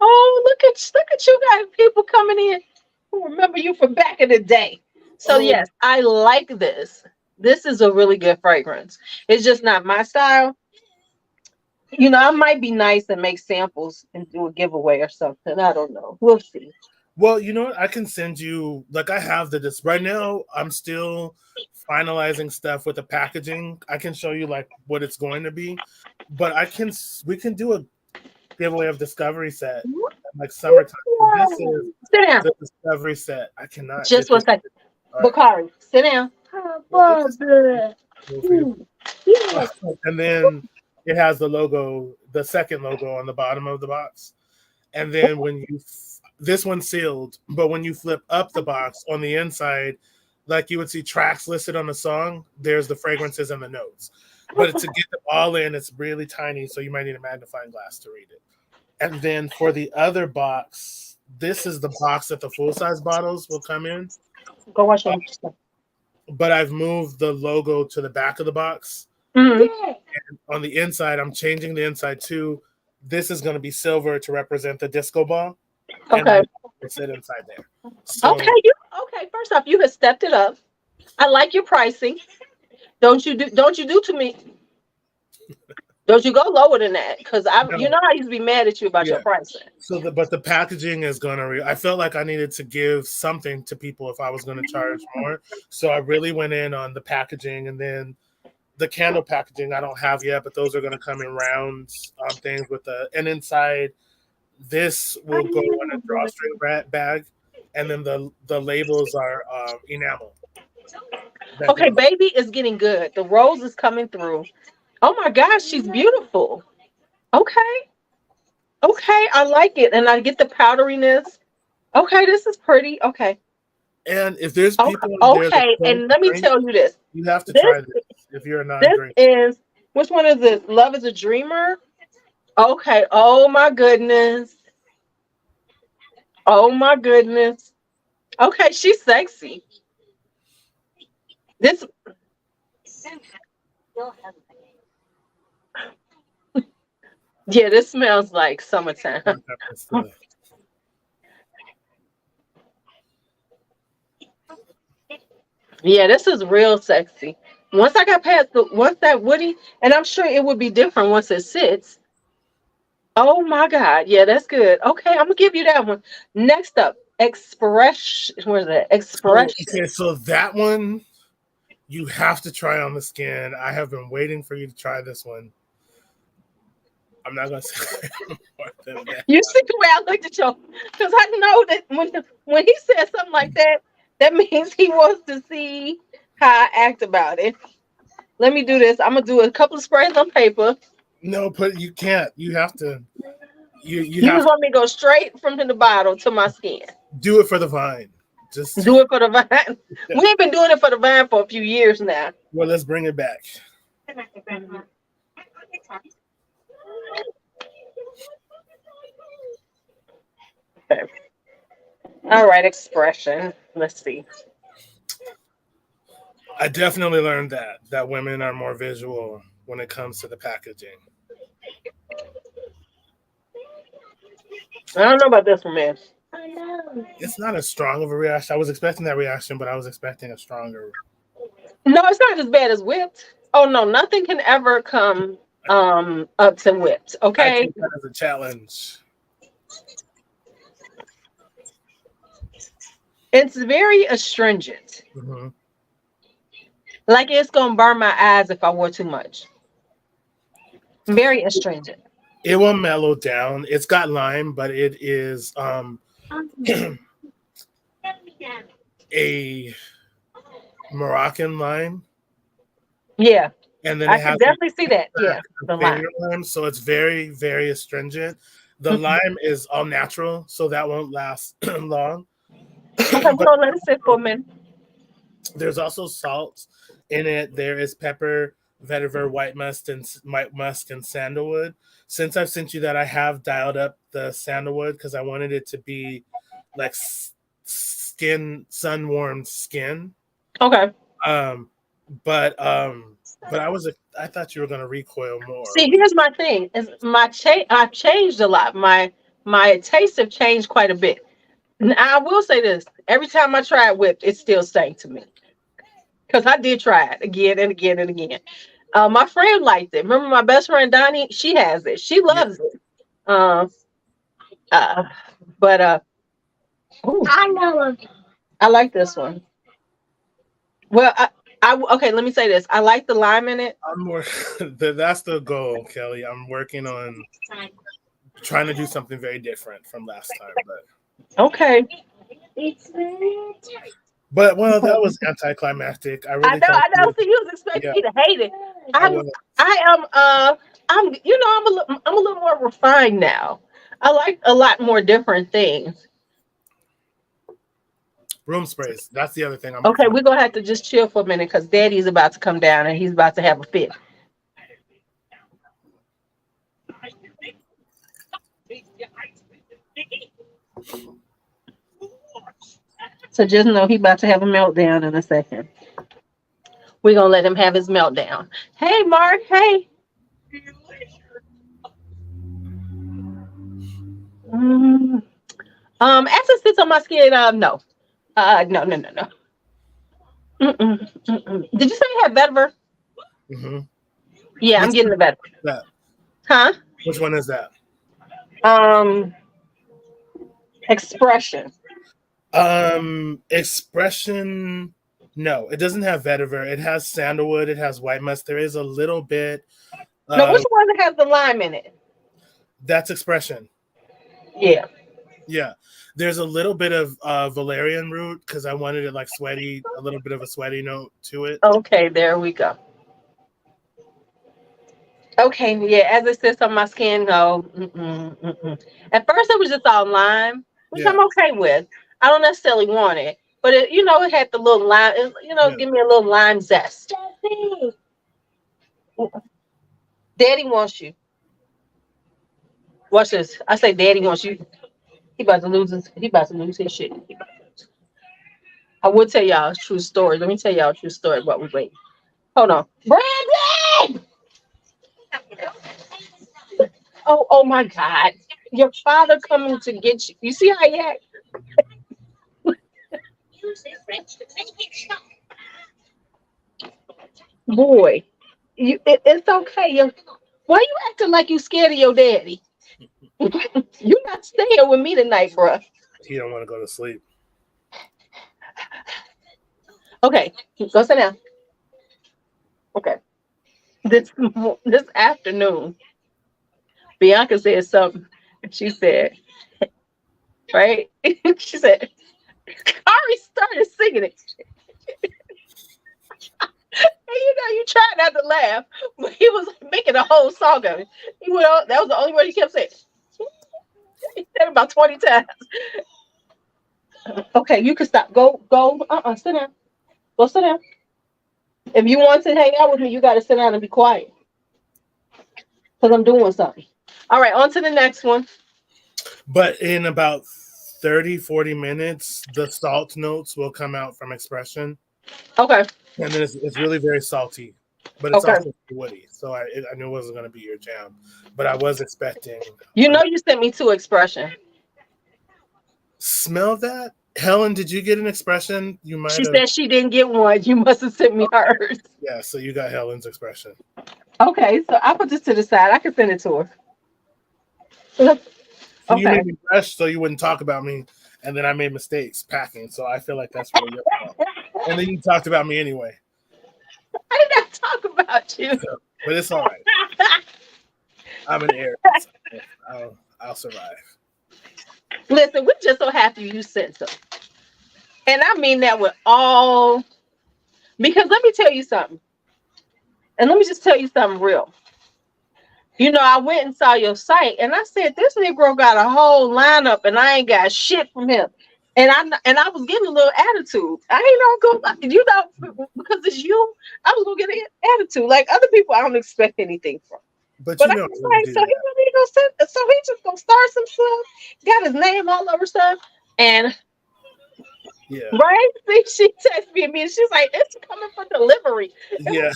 Oh, look at you guys, people coming in who remember you from back in the day. So Oh, yes, I like this. This is a really good fragrance. It's just not my style. I might be nice and make samples and do a giveaway or something. I don't know. We'll see. well, you know what? I can send you, like, I have this right now. I'm still finalizing stuff with the packaging. I can show you like what it's going to be, but we can do a giveaway of Discovery set like summertime. So this is Sit down. the Discovery set. I cannot Just get one this. second. All right. Bakari, sit down. Well, get this for you. And then it has the logo, the second logo on the bottom of the box. And then this one's sealed, but when you flip up the box on the inside, like you would see tracks listed on the song, there's the fragrances and the notes. But to get them all in, it's really tiny, so you might need a magnifying glass to read it. And then for the other box, this is the box that the full-size bottles will come in. Go watch them. But I've moved the logo to the back of the box. Mm-hmm. And on the inside, I'm changing the inside too. This is going to be silver to represent the disco ball. Okay. And it's inside there. So, Okay. Okay. First off, you have stepped it up. I like your pricing. Don't you do to me? Don't you go lower than that? Because I used to be mad at you about your pricing. So but the packaging is gonna. I felt like I needed to give something to people if I was going to charge more. So I really went in on the packaging, and then the candle packaging I don't have yet, but those are going to come in rounds things with and inside this will go in a drawstring bag, and then the labels are enamel. Okay, baby is getting good. The rose is coming through. Oh my gosh, she's beautiful. Okay. Okay, I like it. And I get the powderiness. Okay, this is pretty. Okay. And if there's Okay, people in there and let me tell you this. you have to try this if you're a non-drinker. This is, which one is it? Love is a Dreamer? Okay. Oh my goodness. Oh my goodness. Okay, she's sexy. This Yeah, this smells like summertime. Yeah, this is real sexy. Once I got past once that woody, and I'm sure it would be different once it sits. Oh my God. Yeah, that's good. Okay, I'm gonna give you that one. Next up, Express. Where's that? Express. So that one you have to try on the skin. I have been waiting for you to try this one. I'm not gonna say more than that. You see the way I looked at you, because I know that when he said something like that, that means he wants to see how I act about it. Let me do this. I'm gonna do a couple of sprays on paper. No, but you can't. You have to. You just want me to go straight from the bottle to my skin. Do it for the vine. Just Do it for the vine. We ain't been doing it for the vine for a few years now. well, let's bring it back. Okay. All right, expression. Let's see. I definitely learned that women are more visual when it comes to the packaging. I don't know about this one, man. It's not as strong of a reaction. I was expecting that reaction, but I was expecting a stronger. No, it's not as bad as whipped. Oh no, nothing can ever come up to whipped. I Okay. take that as a challenge. It's very astringent. Hmm. Like it's gonna burn my eyes if I wore too much. Very astringent. It will mellow down. It's got lime, but it is a Moroccan lime, Yeah, and then I it can has definitely see that. Yeah, the finger line. lime, so it's very, very astringent. The Mhm. lime is all natural, so that won't last long. Okay, we're But gonna let it sit for a minute. there's also salt in it. There is pepper, vetiver, white musk, and sandalwood. Since I've sent you that, I have dialed up the sandalwood because I wanted it to be like skin, sun warmed skin. Okay. Um, but I thought you were gonna recoil more. See, here's my thing: is I've changed a lot. My tastes have changed quite a bit. Now, I will say this: every time I try it whipped, it still stank to me because I did try it again and again and again. My friend liked it. Remember my best friend Donnie? She has it. She Yeah. loves it. Uh, uh, but ooh, I like this one. Well, okay. Let me say this: I like the lime in it. I'm more. That's the goal, Kelly. I'm working on trying to do something very different from last time, Okay. but well, that was anticlimactic. I I really know, thought I you know. would, So you was expecting yeah, me to hate it. I I'm, was. I am, I'm a little more refined now. I like a lot more different things. Room sprays. That's the other thing I'm Okay, performing. we're gonna have to just chill for a minute because Daddy's about to come down and he's about to have a fit. So just know he's about to have a meltdown in a second. We're gonna let him have his meltdown. Hey, Mark. Hey. Mm, acid sits on my skin. No. No, no, no, no. Mm-mm, mm-mm. Did you say you had vetiver? Hmm. Yeah, I'm Which getting one the vetiver. is that? Huh? Which one is that? Um, expression. Expression. No, it doesn't have vetiver. It has sandalwood. It has white musk. There is a little bit No, which of one that has the lime in it? that's expression. Yeah. Yeah, there's a little bit of valerian root because I wanted it like sweaty, a little bit of a sweaty note to it. Okay, there we go. Okay, yeah, as it sits on my skin, no. Mm-mm, mm-mm. At first, it was just all lime, which Yeah, I'm okay with. I don't necessarily want it, but it had the little lime. yeah. Give me a little lime zest. Daddy wants you. Watch this. I say, Daddy wants you. He about to lose his. He about to lose his shit. I would tell y'all a true story. Let me tell y'all a true story while we wait. Hold on, Brandon. Oh my God. Your father coming to get you. You see how he act? Boy, it's okay. Why you acting like you scared of your daddy? You not staying with me tonight, bruh. He don't want to go to sleep. Okay, go sit down. Okay. This afternoon, Bianca said something. She said, right? She said, Ari started singing it. And you tried not to laugh, but he was making a whole song of it. He went on, that was the only word he kept saying. He said it about 20 times. Okay, you can stop. Go. Sit down. Go sit down. If you want to hang out with me, you got to sit down and be quiet because I'm doing something. All right, on to the next one. But in about 30-40 minutes, the salt notes will come out from expression. Okay. And then it's really very salty, but it's Okay. also woody. So I knew it wasn't going to be your jam, but I was expecting. You know you sent me to expression. Smell that, Helen? Did you get an expression? You might She have. said she didn't get one. You must have sent me hers. Yeah, so you got Helen's expression. Okay, so I put this to the side. I can send it to her. So you Okay. made me rush so you wouldn't talk about me, and then I made mistakes packing. So I feel like that's really your fault. And then you talked about me anyway. I did not talk about you. So, but it's all right. I'm an Aries. I'll survive. Listen, we're just so happy you sent some. And I mean that with all, because let me tell you something. And let me just tell you something real. You know, I went and saw your site and I said, this Negro got a whole lineup and I ain't got shit from him. And I was getting a little attitude. I ain't gonna go, because it's you, I was gonna get an attitude. Like other people, I don't expect anything from. But But you I know I was wouldn't like, do so he that. really gonna send, so he just gonna start some stuff, got his name all over stuff. And Yeah. right, see, she texted me and she's like, it's coming for delivery. Yeah.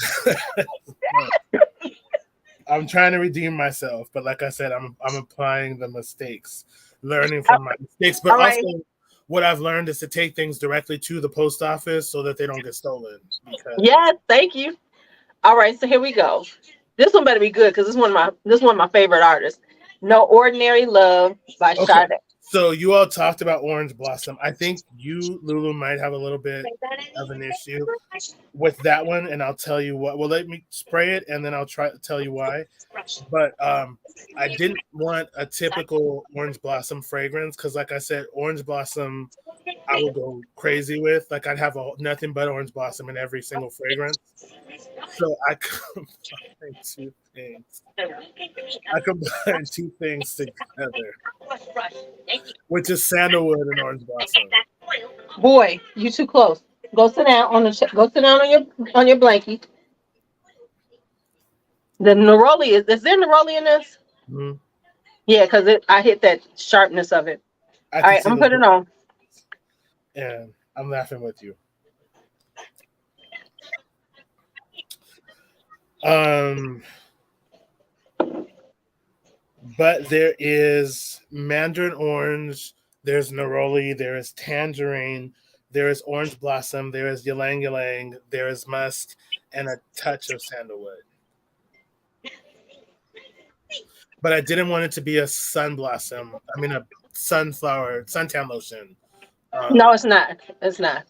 I'm trying to redeem myself, but like I said, I'm applying the mistakes, learning from my mistakes. But All right. also, what I've learned is to take things directly to the post office so that they don't get stolen. Because Yes, thank you. All right, so here we go. This one better be good because this one of my favorite artists. No Ordinary Love by okay, Sade. so you all talked about Orange Blossom. I think you, Lulu, might have a little bit of an issue with that one, and I'll tell you what. Well, let me spray it, and then I'll try to tell you why. But I didn't want a typical Orange Blossom fragrance because, like I said, Orange Blossom I would go crazy with. Like I'd have nothing but Orange Blossom in every single fragrance. So I combined two things. I combined two things together, which is sandalwood and Orange Blossom. Boy, you too close. Go sit down on go sit down on your blankie. The neroli is there neroli in this? Mhm. Yeah, because I hit that sharpness of it. I All can right, see I'm the gonna put it on. and I'm laughing with you. Um, but there is mandarin orange, there's neroli, there is tangerine, there is orange blossom, there is ylang ylang, there is musk, and a touch of sandalwood. But I didn't want it to be a sun blossom. I mean, a sunflower suntan lotion. No, it's not. It's not.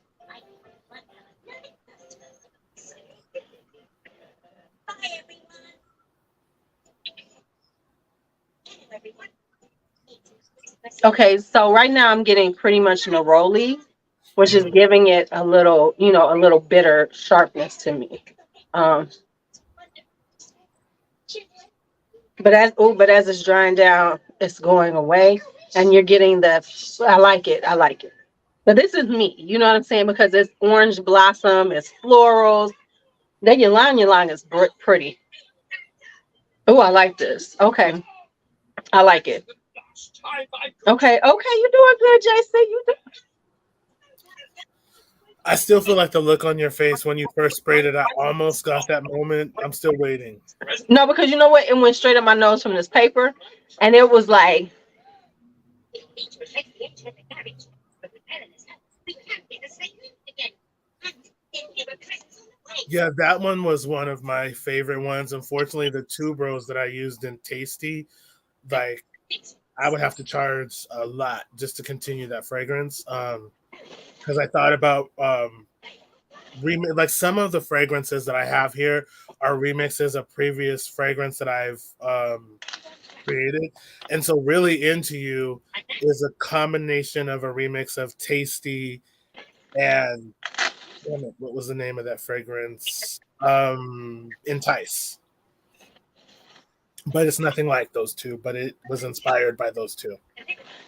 Okay, so right now I'm getting pretty much neroli, which is giving it a little bitter sharpness to me. Um, but as it's drying down, it's going away, and you're getting the. I like it. I like it. But this is me. You know what I'm saying? Because it's orange blossom, it's florals. Then your line is pretty. Oh, I like this. Okay, I like it. Okay, you're doing good, JC. You do. I still feel like the look on your face when you first sprayed it. I almost got that moment. I'm still waiting. No, because you know what? It went straight up my nose from this paper, and it was like, Yeah, that one was one of my favorite ones. Unfortunately, the two bros that I used in Tasty, like I would have to charge a lot just to continue that fragrance. Because I thought about like some of the fragrances that I have here are remixes of previous fragrance that I've created, and so really into you is a combination of a remix of Tasty and damn it, what was the name of that fragrance? Entice. but it's nothing like those two. But it was inspired by those two.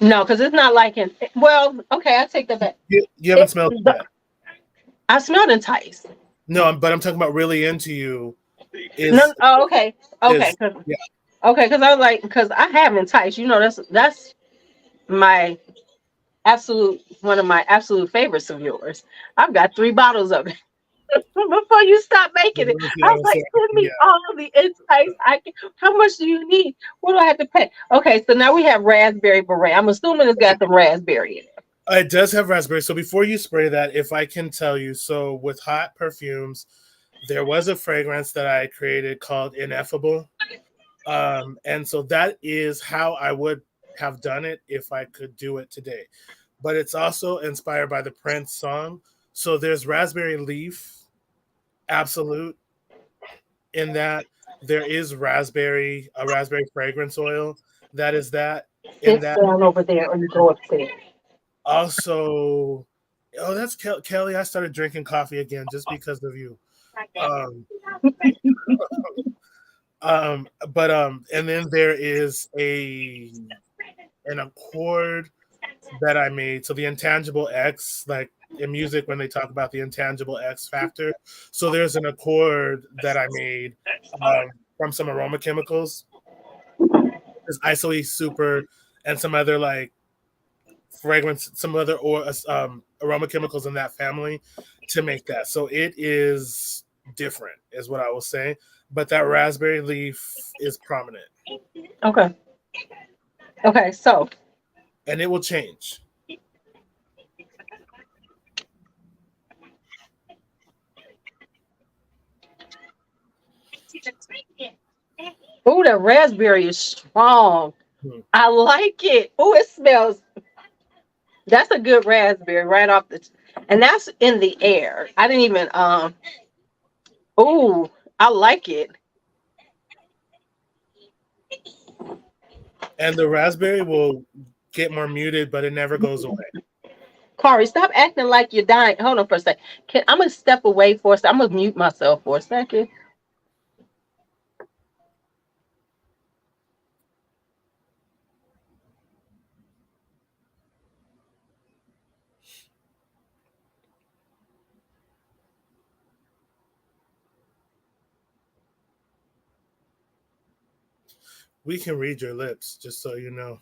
No, because it's not like in. Well, okay, I take that back. You haven't It, smelled it yet. I smelled enticed. No, but I'm talking about really into you. No, Is oh, okay, okay, is yeah. okay. Because I was like, because I have enticed. You know, that's my absolute one of my absolute favorites of yours. I've got 3 bottles of it. Before you stop making it, I was like, send me Yeah. all of the insights. I can. How much do you need? What do I have to pay? Okay, so now we have raspberry beret. I'm assuming it's got some raspberry in it. It does have raspberry. So before you spray that, if I can tell you, so with hot perfumes, there was a fragrance that I created called Ineffable. And so that is how I would have done it if I could do it today. But it's also inspired by the Prince song. So there's raspberry leaf, absolute, in that there is a raspberry fragrance oil. That is that in Sit that. down over there, or you go upstairs. Also, oh, that's Kelly. I started drinking coffee again just because of you. Um, and then there is an accord that I made. So the intangible X, like in music when they talk about the intangible X factor. So there's an accord that I made from some aroma chemicals. There's ISOE super and some other like fragrance, some other or aroma chemicals in that family to make that. So it is different, is what I will say. But that raspberry leaf is prominent, Okay. Okay. So and it will change. oh, the raspberry is strong. Hmm. I like it. Oh, it smells. That's a good raspberry right off the, and that's in the air. I didn't even. Oh, I like it. And the raspberry will get more muted, but it never goes away. Kari, stop acting like you're dying. Hold on for a second. I'm gonna step away for a second. I'm gonna mute myself for a second. We can read your lips, just so you know.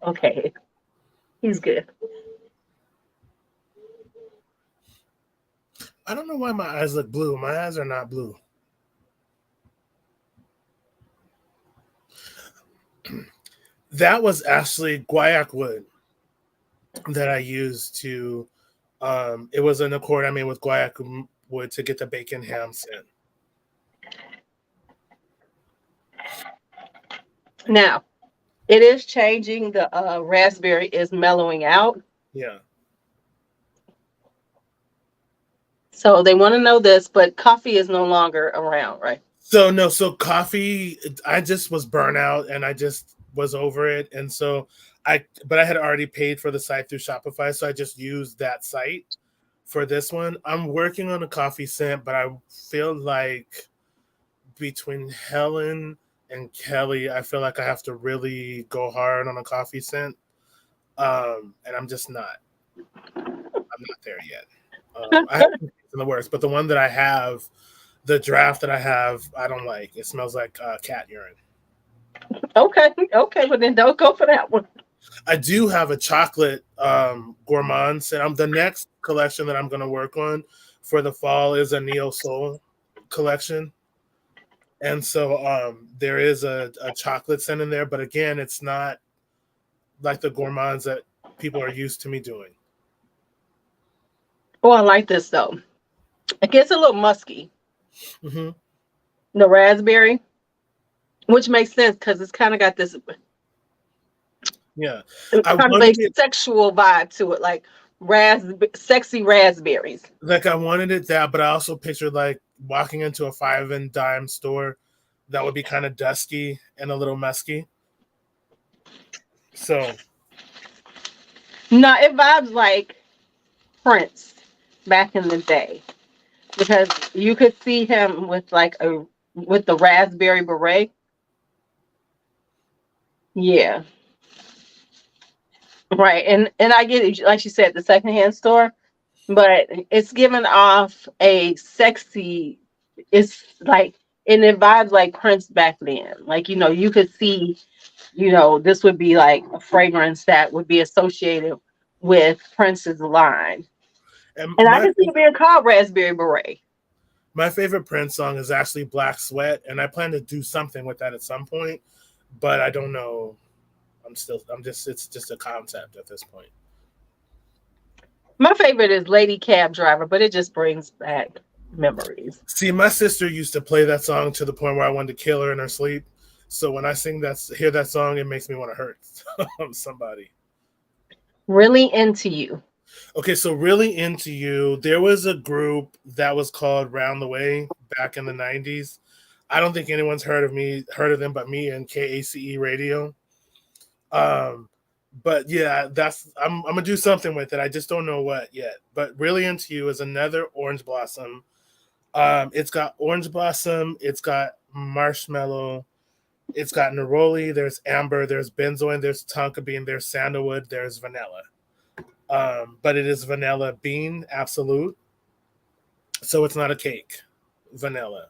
Okay, he's good. I don't know why my eyes look blue. My eyes are not blue. That was actually guaiac wood that I used to. It was an accord I made with guaiac wood to get the bacon ham scent. Now it is changing. The raspberry is mellowing out. Yeah. So they want to know this, but coffee is no longer around, right? So no, so coffee. I just was burnt out, and I just was over it, and so but I had already paid for the site through Shopify, so I just used that site for this one. I'm working on a coffee scent, but I feel like between Helen and Kelly, I feel like I have to really go hard on a coffee scent, and I'm just not. I'm not there yet. I have in the works, but the one that I have, the draft that I have, I don't like. It smells like cat urine. Okay, okay, but then don't go for that one. I do have a chocolate gourmand scent. The next collection that I'm going to work on for the fall is a neo soul collection, and so there is a chocolate scent in there. But again, it's not like the gourmands that people are used to me doing. Oh, I like this though. It gets a little musky. Mm-hmm. The raspberry, which makes sense because it's kind of got this Yeah, I kind of a wanted it sexual vibe to it, like sexy raspberries. like I wanted it that, but I also pictured like walking into a five and dime store that would be kind of dusky and a little musky. So No, it vibes like Prince back in the day because you could see him with like a with the raspberry beret. Yeah, right. And I get it, like you said, the secondhand store, but it's giving off a sexy. It's like and it vibes like Prince back then. Like you could see, this would be like a fragrance that would be associated with Prince's line, and and I can see it being called raspberry beret. my favorite Prince song is actually Black Sweat, and I plan to do something with that at some point, but I don't know. I'm just it's just a concept at this point. My favorite is Lady Cab Driver, but it just brings back memories. See, my sister used to play that song to the point where I wanted to kill her in her sleep. So when I hear that song, it makes me want to hurt somebody. Really into you. Okay, so really into you. There was a group that was called Round the Way back in the '90s. I don't think anyone's heard of them, but me and KACE Radio. Um, but yeah, I'm gonna do something with it. I just don't know what yet. But really into you is another Orange Blossom. It's got Orange Blossom. It's got Marshmallow. It's got Neroli. There's Amber. There's Benzoin. There's Tonka Bean. There's Sandalwood. There's Vanilla. But it is vanilla bean absolute, so it's not a cake. Vanilla.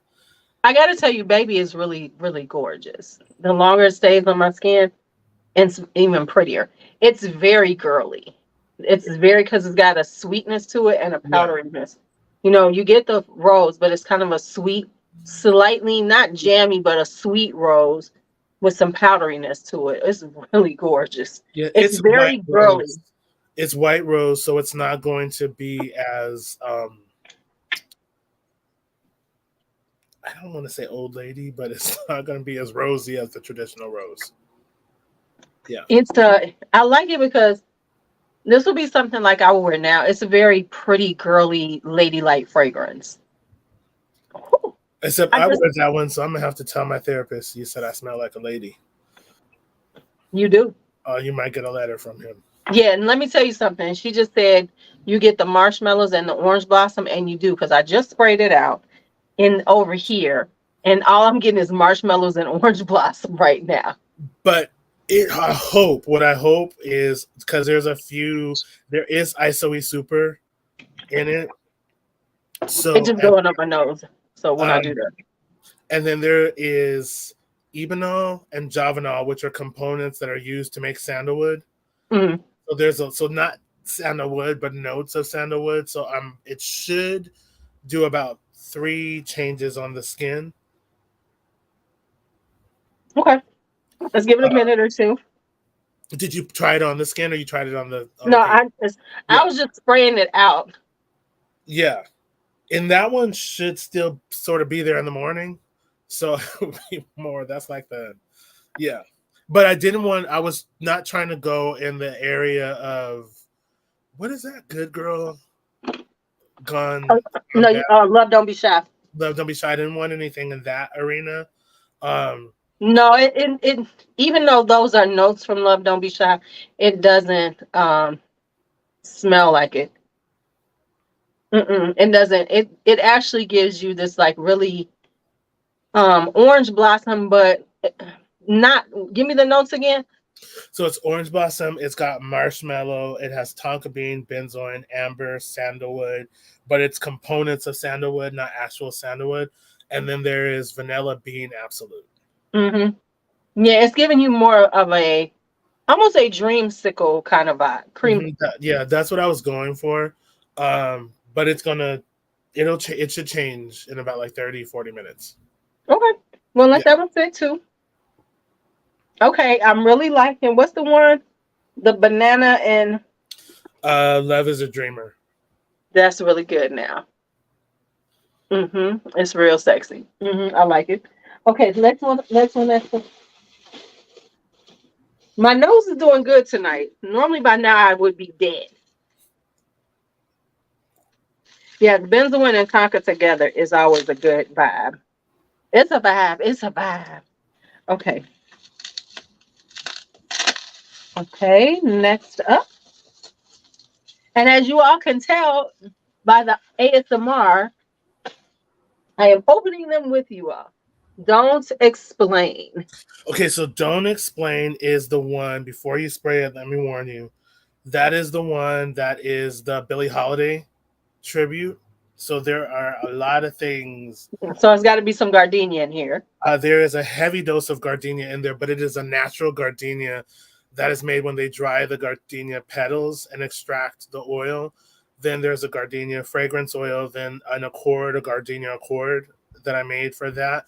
I gotta tell you, baby is really, really gorgeous. The longer it stays on my skin, it's even prettier. It's very girly. It's very because it's got a sweetness to it and a Yeah, powderiness. You get the rose, but it's kind of a sweet, slightly not jammy, but a sweet rose with some powderiness to it. It's really gorgeous. yeah. It's It's white very girly. rose. It's white rose, so it's not going to be as I don't want to say old lady, but it's not going to be as rosy as the traditional rose. Yeah. I like it because this will be something like I will wear now. It's a very pretty, girly, ladylike fragrance. Whew. Except I I just wear that one, so I'm gonna have to tell my therapist. You said I smell like a lady. You do. You might get a letter from him. Yeah, and let me tell you something. She just said you get the marshmallows and the orange blossom, and you do because I just sprayed it out in over here, and all I'm getting is marshmallows and orange blossom right now. But what I hope is because there is ISOE Super in it. It's So, just going up my nose. So when I do um, that, and then there is Ebenol and Javanol, which are components that are used to make sandalwood. mm, So not sandalwood, but notes of sandalwood. So it should do about 3 changes on the skin. okay, let's give it a Uh, minute or two. did you try it on the skin, or you tried it on No, the paper? I Yeah, was just spraying it out. yeah. And that one should still sort of be there in the morning. So it would be more. That's like the yeah. But I was not trying to go in the area of what is that good girl Oh, gone no, bad. love, don't be shy. Love Don't Be Shy. I didn't want anything in that arena. Um, No, even though those are notes from Love Don't Be Shy, it doesn't smell like it. It doesn't. It actually gives you this like really orange blossom, but not. Give me the notes again. so it's Orange Blossom. It's got marshmallow. It has tonka bean, benzoin, amber, sandalwood, but it's components of sandalwood, not actual sandalwood. And then there is vanilla bean absolute. hmm Yeah, it's giving you more of a almost a dreamsicle kind of vibe. Cream. Yeah, that's what I was going for. But it should change in about like 30, 40 minutes. Okay, well let Yeah. that one sit too. Okay, I'm really liking. What's the one? The banana and Love is a Dreamer. that's really good now. It's real sexy. I like it. Okay, the next one. Next one. Next one. My nose is doing good tonight. Normally by now I would be dead. Yeah, benzoin and tonka together is always a good vibe. It's a vibe. It's a vibe. Okay. Okay. Next up, and as you all can tell by the ASMR, I am opening them with you all. Don't explain. Okay, so Don't Explain is the one, before you spray it, let me warn you, that is the one that is the Billie Holiday tribute. So there are a lot of things. So it's got to be some gardenia in here. There is a heavy dose of gardenia in there, but it is a natural gardenia that is made when they dry the gardenia petals and extract the oil. Then there's a gardenia fragrance oil, then an accord, a gardenia accord that I made for that.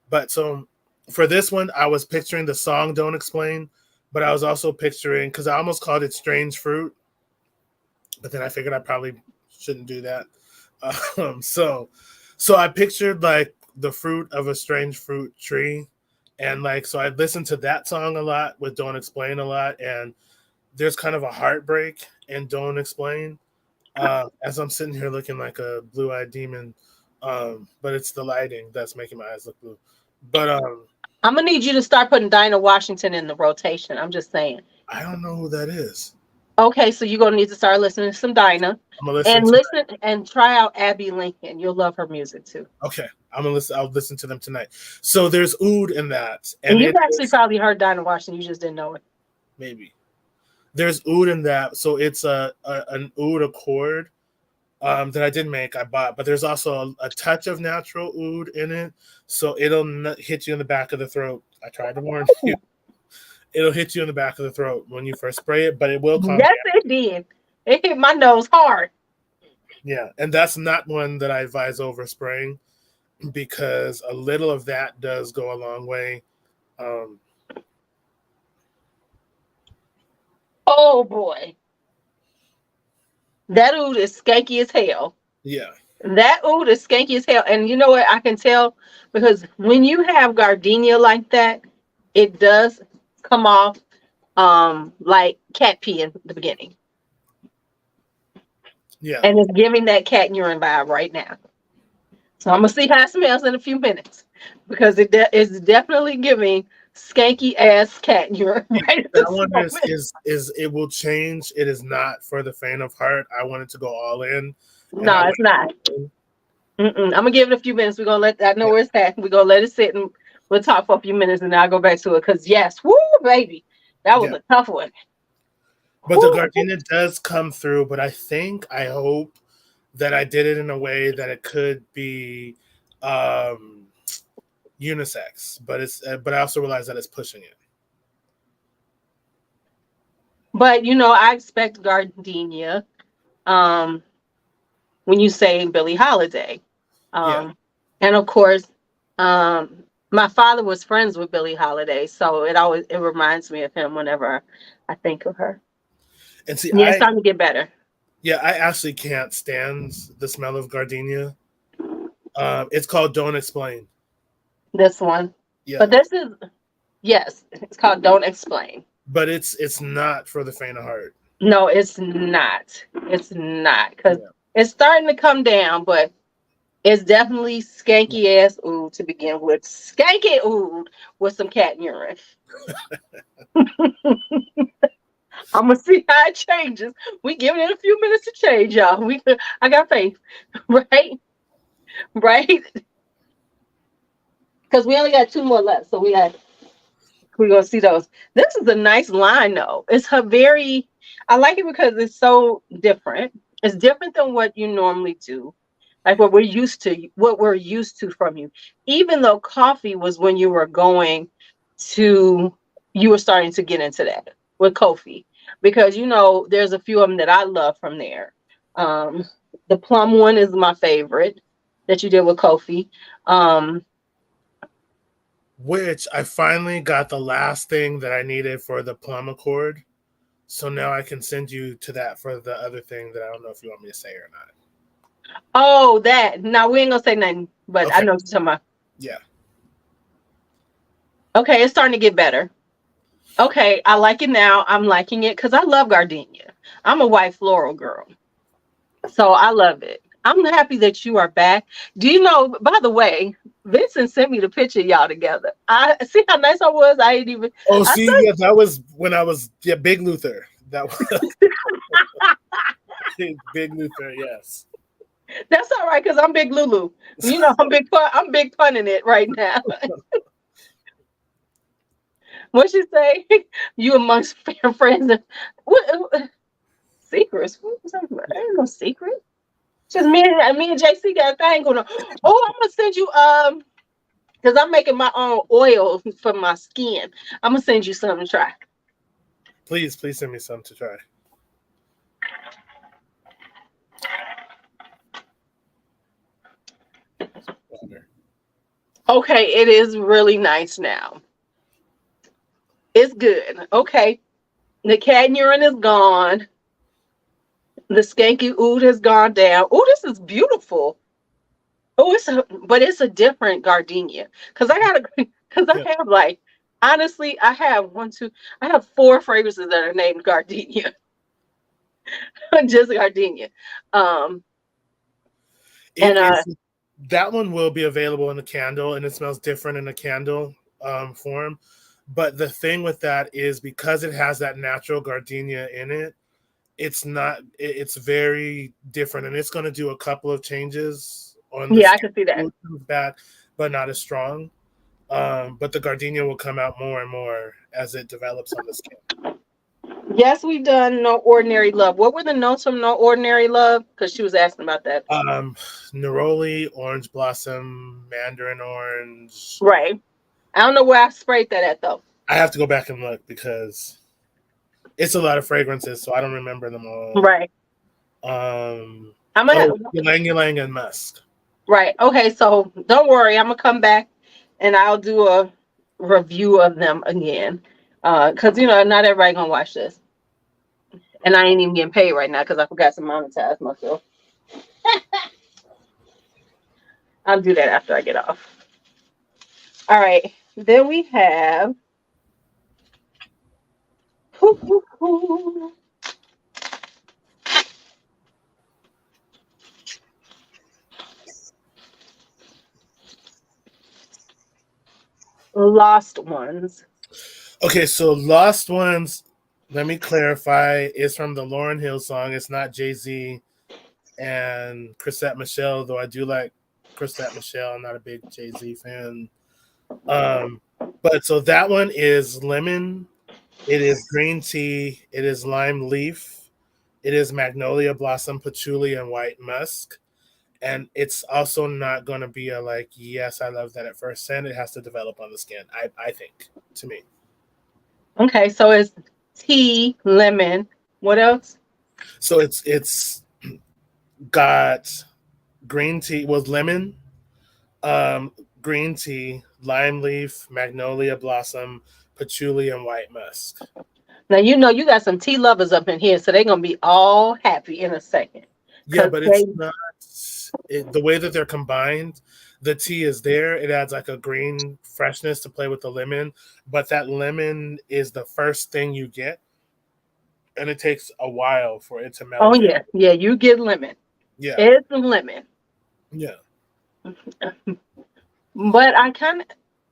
But so for this one, I was picturing the song Don't Explain, but I was also picturing, because I almost called it Strange Fruit, but then I figured I probably shouldn't do that. So I pictured like the fruit of a strange fruit tree. And like, so I listened to that song a lot with Don't Explain a lot. And there's kind of a heartbreak in Don't Explain. As I'm sitting here looking like a blue-eyed demon. But it's the lighting that's making my eyes look blue. But I'm gonna need you to start putting Dinah Washington in the rotation. I'm just saying. I don't know who that is. Okay, so you're gonna need to start listening to some Dinah, I'm gonna listen and to listen and try out Abby Lincoln. You'll love her music too. Okay, I'm gonna listen. I'll listen to them tonight. So there's oud in that, And and you've it actually is probably heard Dinah Washington. You just didn't know it. maybe there's oud in that. So it's an oud accord that I didn't make. I bought, but there's also a touch of natural oud in it, so it'll hit you in the back of the throat. I tried to warn you. It'll hit you in the back of the throat when you first spray it, but it will calm Yes, down. it did. It hit my nose hard. Yeah, and that's not one that I advise over spraying because a little of that does go a long way. Um, Oh boy, that oud is skanky as hell. yeah, That oud is skanky as hell. And you know what? I can tell because when you have gardenia like that, it does come off like cat pee in the beginning. yeah. And it's giving that cat urine vibe right now. So I'm gonna see how it smells in a few minutes because it's definitely giving skanky ass cat urine right at That this one moment. is it will change. It is not for the faint of heart. I wanted to go all in, and I No, went it's not. all in. I'm gonna give it a few minutes. We're gonna let I know Yeah, where it's at. We're gonna let it sit and we'll talk for a few minutes and then I'll go back to it. Cause yes, woo baby. That was yeah. a tough one. But the Woo. gardenia does come through. But I hope that I did it in a way that it could be um, unisex. But I also realize that it's pushing it. But you know, I expect gardenia. Um, when you say Billie Holiday. Yeah. Um, and of course, my father was friends with Billie Holiday, so it reminds me of him whenever I think of her. And see, Yeah, it's starting to get better. I actually can't stand the smell of gardenia. It's called Don't Explain. This one, Yeah, but this is yes, it's called Don't Explain. but it's not for the faint of heart. No, it's not. It's not because Yeah. it's starting to come down, but it's definitely skanky ass oud to begin with. Skanky oud with some cat urine. I'm gonna see how it changes. We giving it a few minutes to change, y'all. I got faith, right? Right? Because we only got two more left, so we're gonna see those. This is a nice line, though. It's a very, I like it because it's so different. It's different than what you normally do, like what we're used to from you. Even though coffee was when you were going to, you were starting to get into that with Kofi, because you know there's a few of them that I love from there. Um, the plum one is my favorite that you did with Kofi. Um, Which I finally got the last thing that I needed for the plum accord. So now I can send you to that for the other thing that I don't know if you want me to say or not. oh, that. Now we ain't gonna say nothing, but I Okay. know what you're talking about. Yeah. Okay, it's starting to get better. Okay, I like it now. I'm liking it because I love gardenia. I'm a white floral girl, so I love it. I'm happy that you are back. Do you know, by the way, Vincent sent me the picture of y'all together. I see how nice I was. I ain't even Oh, I see, yeah, that was when I was Big Luther. That was Big Luther. Yes. that's all right because I'm big Lulu. I'm big punning it right now. What she say? You amongst friends and what secrets? What was that? Ain't no secret. Just me and JC got a thing going on. Oh, I'm gonna send you because I'm making my own oil for my skin. I'm gonna send you something to try. Please send me some to try. Water. Okay, it is really nice now. It's good. Okay. The cat urine is gone. The skanky oud has gone down. Oh, this is beautiful. Oh, but it's a different gardenia. Cause I Yeah. have like honestly, I have one, two, I have four fragrances that are named gardenia. Just gardenia. Um It and is that one will be available in a candle, and it smells different in a candle form. But the thing with that is because it has that natural gardenia in it, it's not. It's very different, and it's going to do a couple of changes on the yeah, I skin. can see that. It comes back, but not as strong. But the gardenia will come out more and more as it develops on the skin. Yes, we've done No Ordinary Love. What were the notes from No Ordinary Love? Because she was asking about that. Um, Neroli, orange blossom, mandarin orange. Right. I don't know where I sprayed that at though. I have to go back and look because it's a lot of fragrances, so I don't remember them all. Right. Um, I'm gonna oh, ylang ylang and musk. right. Okay, so don't worry, I'm gonna come back and I'll do a review of them again. Because not everybody gonna watch this. And I ain't even getting paid right now because I forgot to monetize myself. I'll do that after I get off. All right. Then we have Lost Ones. Okay, so Lost Ones, let me clarify, is from the Lauryn Hill song. It's not Jay Z and Chrisette Michelle, though I do like Chrisette Michelle. I'm not a big Jay Z fan. Um, but so that one is lemon, it is green tea, it is lime leaf, it is magnolia blossom, patchouli, and white musk. And it's also not going to be a like, yes, I love that at first scent. It has to develop on the skin, I think, to me. Okay, so it's tea, lemon. What else? So it's got green tea with lemon, um, green tea, lime leaf, magnolia blossom, patchouli, and white musk. Now you got some tea lovers up in here, so they're gonna be all happy in a second. Yeah, Cause but they it's not the way that they're combined. The tea is there. It adds like a green freshness to play with the lemon, but that lemon is the first thing you get, and it takes a while for it to oh mellow down. yeah, yeah, you get lemon. Yeah, It's a lemon. yeah, But I kind of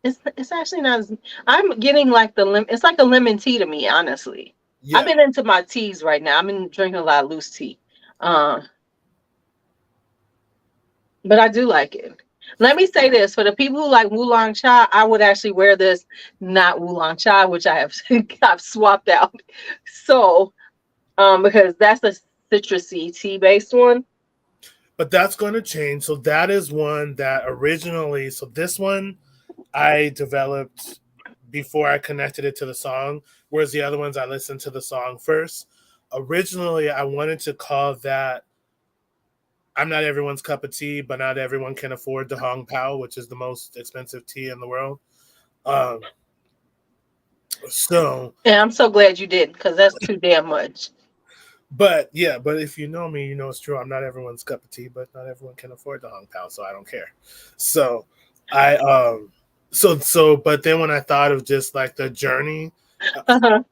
it's actually not as I'm getting like the lemon it's like a lemon tea to me, honestly. I've yeah. been into my teas right now. I've been drinking a lot of loose tea. Uh, but I do like it. Let me say this for the people who like Oolong Cha, I would actually wear this, not Oolong Cha, which I have I've swapped out. So, because that's a citrusy tea based one. But that's going to change. So that is one that originally. So this one I developed before I connected it to the song, whereas the other ones I listened to the song first. Originally, I wanted to call that I'm not everyone's cup of tea, but not everyone can afford the Hong Pao, which is the most expensive tea in the world. Um, so, And I'm so glad you did because that's too damn much. but yeah, but if you know me, you know it's true. I'm not everyone's cup of tea, but not everyone can afford the Hong Pao, so I don't care. So, I but then when I thought of just like the journey, uh, Uh-huh.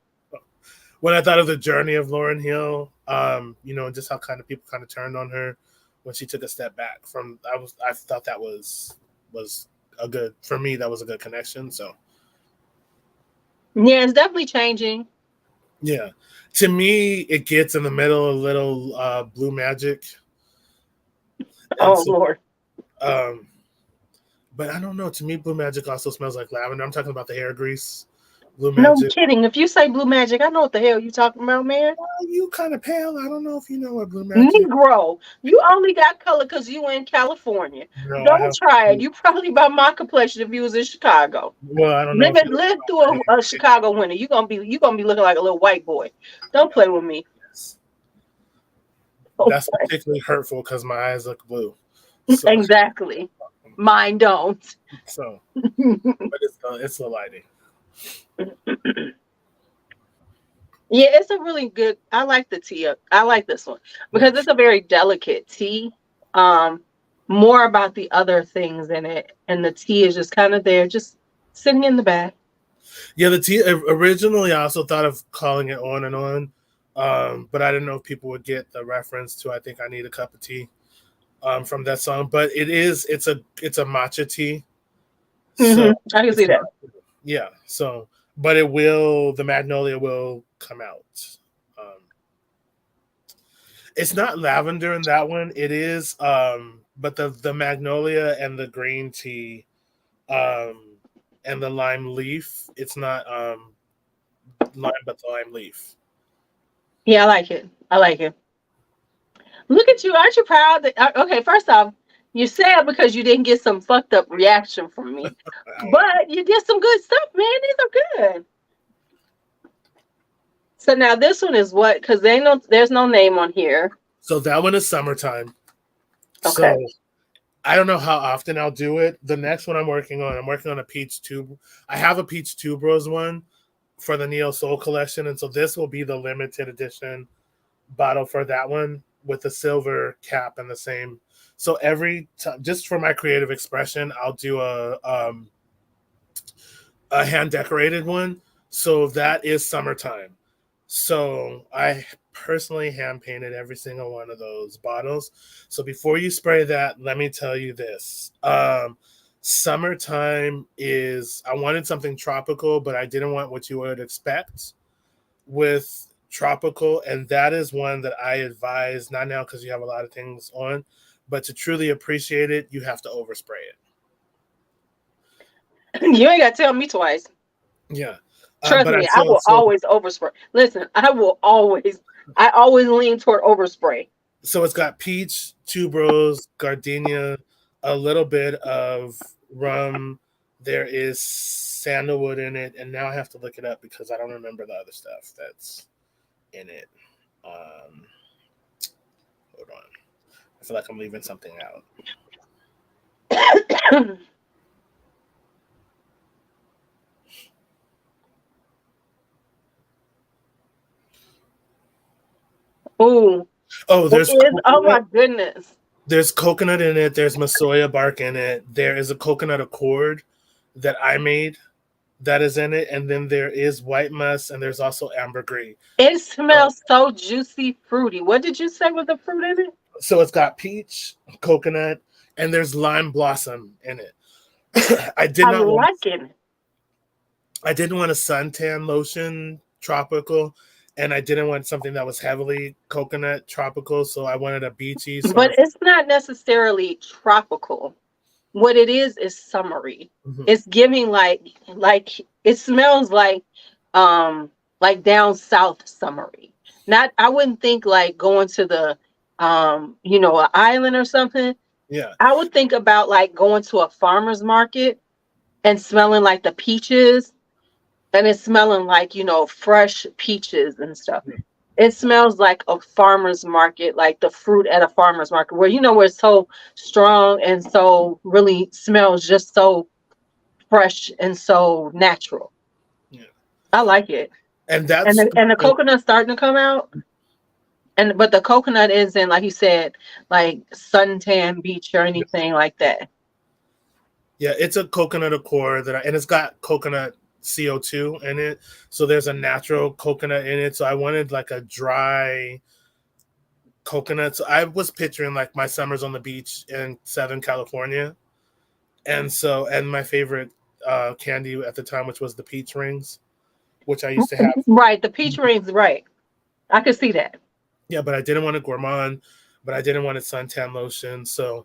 when I thought of the journey of Lauryn Hill, just how kind of people kind of turned on her when she took a step back from. I thought that was a good for me. That was a good connection. So Yeah, it's definitely changing. yeah, to me, it gets in the middle a little Blue Magic, and Oh so Lord. um, but I don't know. To me, Blue Magic also smells like lavender. I'm talking about the hair grease, Blue No Magic. kidding. If you say blue magic, I know what the hell you talking about, man. You kind of pale. I don't know if you know what Blue Magic. Negro. You only got color because you in California. No, I Don't have. try it. You probably about my complexion if you was in Chicago. Well, I don't know Live if you it, know live through about a Chicago winter. You gonna be looking like a little white boy. Don't play with me. yes. That's Okay. particularly hurtful because my eyes look blue. So, Exactly. Mine don't. so, but it's the lighting. Yeah, it's a really good. I like the tea. I like this one Yeah, because it's a very delicate tea. Um, More about the other things in it, and the tea is just kind of there, just sitting in the back. yeah. The tea originally, I also thought of calling it on and on, but I didn't know if people would get the reference to. I think I need a cup of tea, from that song. But it's a matcha tea, so I can see it's not. that. Yeah, so but it will the magnolia will come out. Um, It's not lavender in that one. It is, but the magnolia and the green tea, um, and the lime leaf. It's not lime, but the lime leaf. Yeah, I like it. I like it. Look at you. Aren't you proud that, okay, first off, you're sad because you didn't get some fucked up reaction from me. I am. But you did some good stuff, man. These are good. So now this one is what? Because there's no name on here. So that one is summertime. Okay. So I don't know how often I'll do it. The next one I'm working on a peach tube. I have a peach tuberose one for the Neo Soul collection, and so this will be the limited edition bottle for that one with the silver cap and the same. So every time, just for my creative expression, I'll do a hand decorated one. So that is summertime. So I personally hand painted every single one of those bottles. So before you spray that, let me tell you this. Summertime is, I wanted something tropical, but I didn't want what you would expect with tropical, and that is one that I advise not now because you have a lot of things on, but to truly appreciate it, you have to overspray it. You ain't got to tell me twice. Yeah, Trust but I me, I will always overspray. Listen, I always lean toward overspray. so it's got peach, tuberose, gardenia, a little bit of rum. There is sandalwood in it, and now I have to look it up because I don't remember the other stuff that's in it. Um, Hold on, I feel like I'm leaving something out. Ooh, Oh, it is. Oh my goodness. there's coconut in it. There's masoya bark in it. There is a coconut accord that I made that is in it, and then there is white musk, and there's also ambergris. It So, smells so juicy, fruity. What did you say with the fruit in it? so it's got peach, coconut, and there's lime blossom in it. I did I not want like it. I didn't want a suntan lotion tropical, and I didn't want something that was heavily coconut tropical. So I wanted a beachy sort But of. it's not necessarily tropical. What it is summery. Mhm. It's giving like it smells like down south summery. Not I wouldn't think like going to the an island or something. Yeah, I would think about like going to a farmer's market and smelling like the peaches, and it's smelling like, fresh peaches and stuff. It smells like a farmer's market, like the fruit at a farmer's market, where it's so strong and so really smells just so fresh and so natural. yeah, I like it. and And that's the coconut's starting to come out. But the coconut isn't, like you said, like suntan beach or anything like that. yeah, it's a coconut accord and it's got coconut CO2 in it. So there's a natural coconut in it. So I wanted like a dry coconuts. I was picturing like my summers on the beach in Southern California, and my favorite candy at the time, which was the peach rings, which I used to have. Right, the peach rings, right. I could see that. Yeah, but I didn't want a gourmand, but I didn't want a suntan lotion. So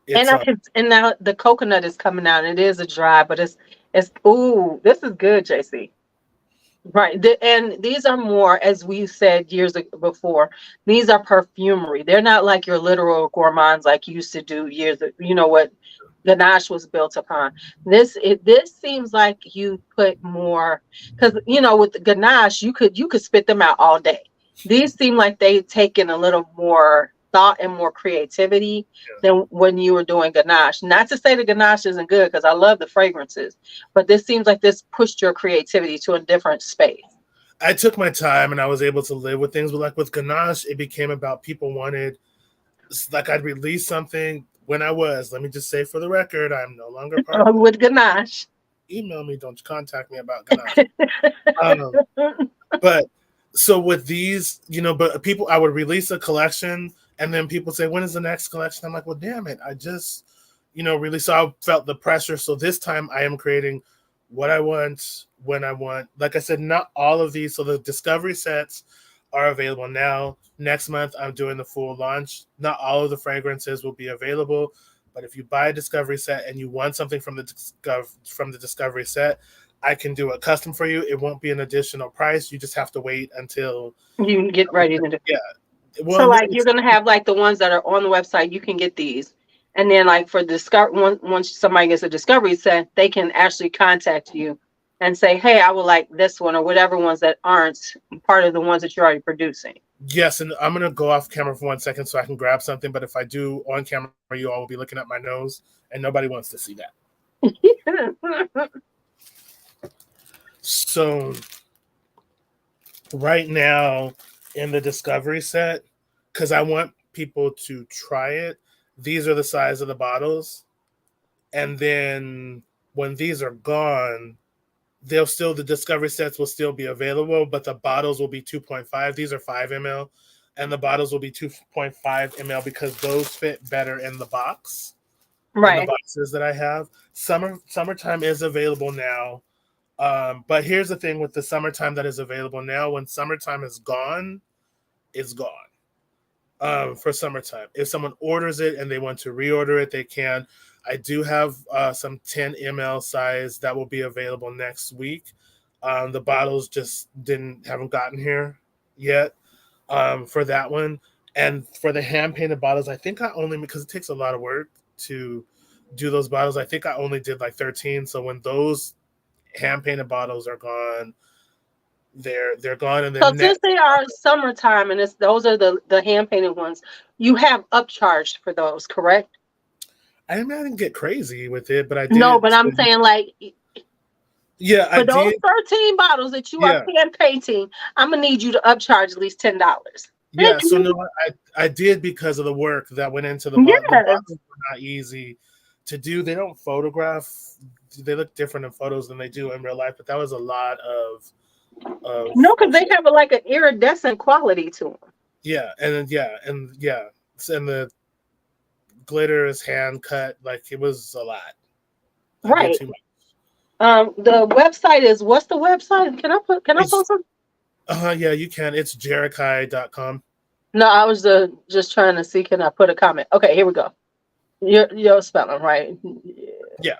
And it's I can, and now the coconut is coming out. It is a dry, but it's ooh, this is good, JC. Right. And these are more, as we said before, these are perfumery. They're not like your literal gourmands like you used to do you know what Ganache was built upon. This seems like you put more, because you know with the Ganache you could spit them out all day. These seem like they've taken a little more thought and more creativity than when you were doing Ganache. Not to say the Ganache isn't good, because I love the fragrances, but this seems like this pushed your creativity to a different space. I took my time and I was able to live with things, but like with Ganache, it became about people wanted, like I'd release something when I was. Let me just say for the record, I'm no longer part of. With Ganache. Email me, don't contact me about Ganache. um, but so with these, but people, I would release a collection, and then people say, "When is the next collection?" I'm like, "Well, damn it, I just, really." So I felt the pressure. So this time, I am creating what I want when I want. Like I said, not all of these. So the discovery sets are available now. Next month, I'm doing the full launch. Not all of the fragrances will be available, but if you buy a discovery set and you want something from the discovery set, I can do it custom for you. It won't be an additional price. You just have to wait until You get ready to do. yeah. Well, So like you're gonna have like the ones that are on the website, you can get these. And then like for once somebody gets a discovery set, they can actually contact you and say, hey, I would like this one, or whatever ones that aren't part of the ones that you're already producing. yes, and I'm gonna go off camera for 1 second so I can grab something. But if I do on camera, you all will be looking at my nose, and nobody wants to see that. So right now in the discovery set, because I want people to try it, these are the size of the bottles. And then when these are gone, the discovery sets will still be available, but the bottles will be 2.5. These are 5 ml, and the bottles will be 2.5 ml because those fit better in the box. In the Right. boxes that I have. Summertime is available now. But here's the thing with the summertime that is available now. When summertime is gone, it's gone. For summertime, if someone orders it and they want to reorder it, they can. I do have some 10 ml size that will be available next week. The bottles just haven't gotten here yet for that one. And for the hand painted bottles, I think I only, because it takes a lot of work to do those bottles, I think I only did like 13. So when those hand painted bottles are gone, they're gone. And So then since next, they are summertime and those are the hand painted ones, you have upcharged for those, correct? I didn't get crazy with it, but I No, did. but I'm saying like Yeah, I for those did. 13 bottles that you are Yeah, hand painting, I'm gonna need you to upcharge at least $10. yeah. Thank So you. no, I did because of the work that went into the bottle. The Yes. bottles were not easy to do. They don't photograph. They look different in photos than they do in real life. But that was a lot No, because of they have like an iridescent quality to them. yeah, and then and the glitter is hand cut. Like it was a lot. I did Right. too much. The website is, what's the website? Can I It's post it? yeah, you can. It's jerikai.com. No, I was just trying to see, can I put a comment? Okay, here we go. Your spelling, right? Yeah. Yeah.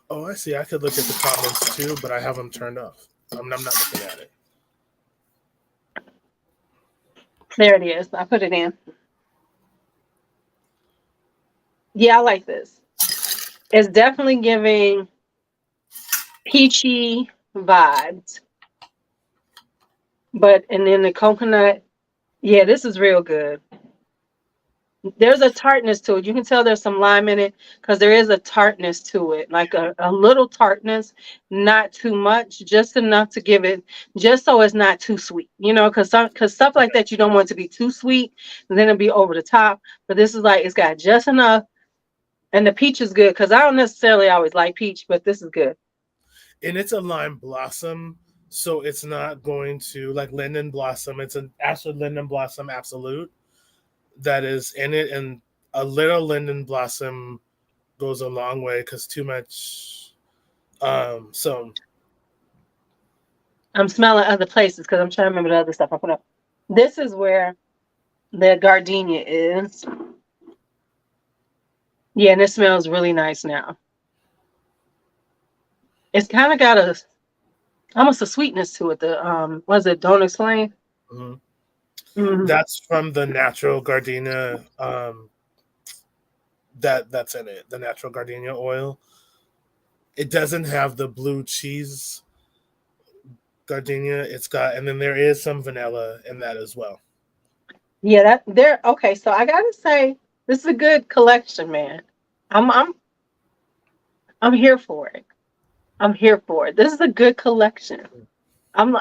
Oh, I see. I could look at the comments too, but I have them turned off. I'm not looking at it. There it is. I put it in. Yeah, I like this. It's definitely giving peachy vibes. But and then the coconut, yeah, this is real good. There's a tartness to it. You can tell there's some lime in it because there is a tartness to it, like a little tartness, not too much, just enough to give it, just so it's not too sweet. You know, because stuff like that you don't want it to be too sweet, and then it'll be over the top. But this is like it's got just enough, and the peach is good because I don't necessarily always like peach, but this is good. And it's a lime blossom. So it's not going to like linden blossom. It's an actual linden blossom absolute that is in it, and a little linden blossom goes a long way because too much. So I'm smelling other places because I'm trying to remember the other stuff I put up. This is where the gardenia is. Yeah, and it smells really nice now. It's kind of got a almost a sweetness to it. The was it? Don't explain. mhm. Hmm. That's from the natural gardenia. That's in it. The natural gardenia oil. It doesn't have the blue cheese gardenia. It's got, and then there is some vanilla in that as well. Yeah, that there. Okay, so I gotta say this is a good collection, man. I'm I'm I'm here for it. I'm here for it. This is a good collection. I'm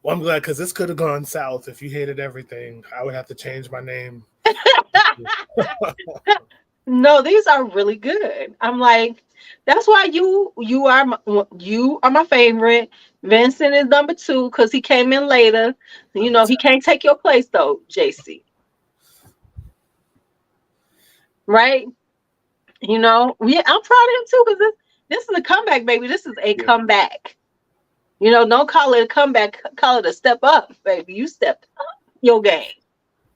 Well, I'm glad because this could have gone south if you hated everything. I would have to change my name. no, these are really good. I'm like, that's why you are my favorite. Vincent is number two because he came in later. You know, he can't take your place though, JC. Right? You know, yeah, I'm proud of him too because this is a comeback, baby. This is a Yeah. comeback. You know, don't call it a comeback, call it a step up, baby. You stepped up your game.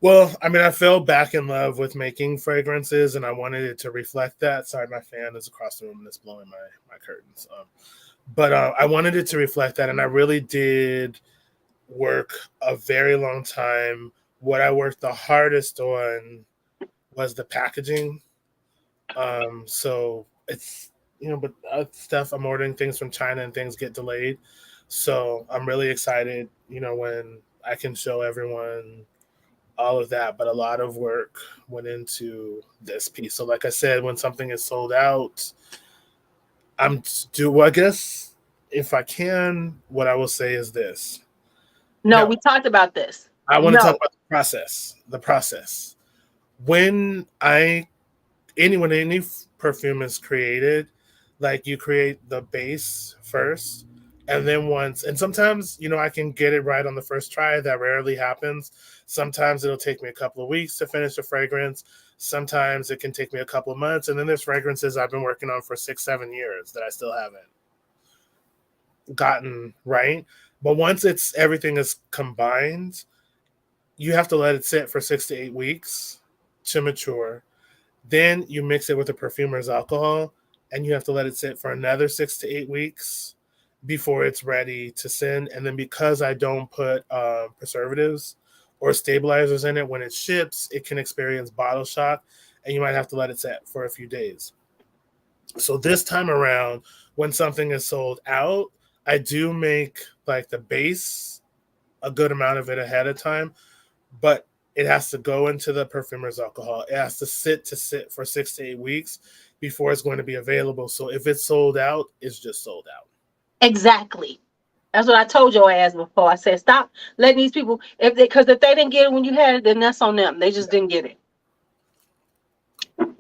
Well, I mean, I fell back in love with making fragrances, and I wanted it to reflect that. Sorry, my fan is across the room and it's blowing my curtains. But I wanted it to reflect that, and I really did work a very long time. What I worked the hardest on was the packaging. So it's, but stuff, I'm ordering things from China and things get delayed. So I'm really excited, when I can show everyone all of that. But a lot of work went into this piece. So like I said, when something is sold out, I guess if I can, what I will say is this. No, No, we talked about this. I want to talk No. about the process. The process. When I when any perfume is created, like you create the base first, and then and sometimes I can get it right on the first try. That rarely happens. Sometimes it'll take me a couple of weeks to finish a fragrance. Sometimes it can take me a couple of months, and then there's fragrances I've been working on for 6-7 years that I still haven't gotten right. But once everything is combined, you have to let it sit for 6 to 8 weeks to mature. Then you mix it with the perfumer's alcohol, and you have to let it sit for another 6 to 8 weeks before it's ready to send. And then because I don't put preservatives or stabilizers in it, when it ships, it can experience bottle shock, and you might have to let it sit for a few days. So this time around, when something is sold out, I do make like the base, a good amount of it ahead of time, but it has to go into the perfumer's alcohol. It has to sit for 6 to 8 weeks before it's going to be available. So if it's sold out, it's just sold out. Exactly. That's what I told your ass before. I said, stop letting these people, because if they didn't get it when you had it, then that's on them. They just didn't get it.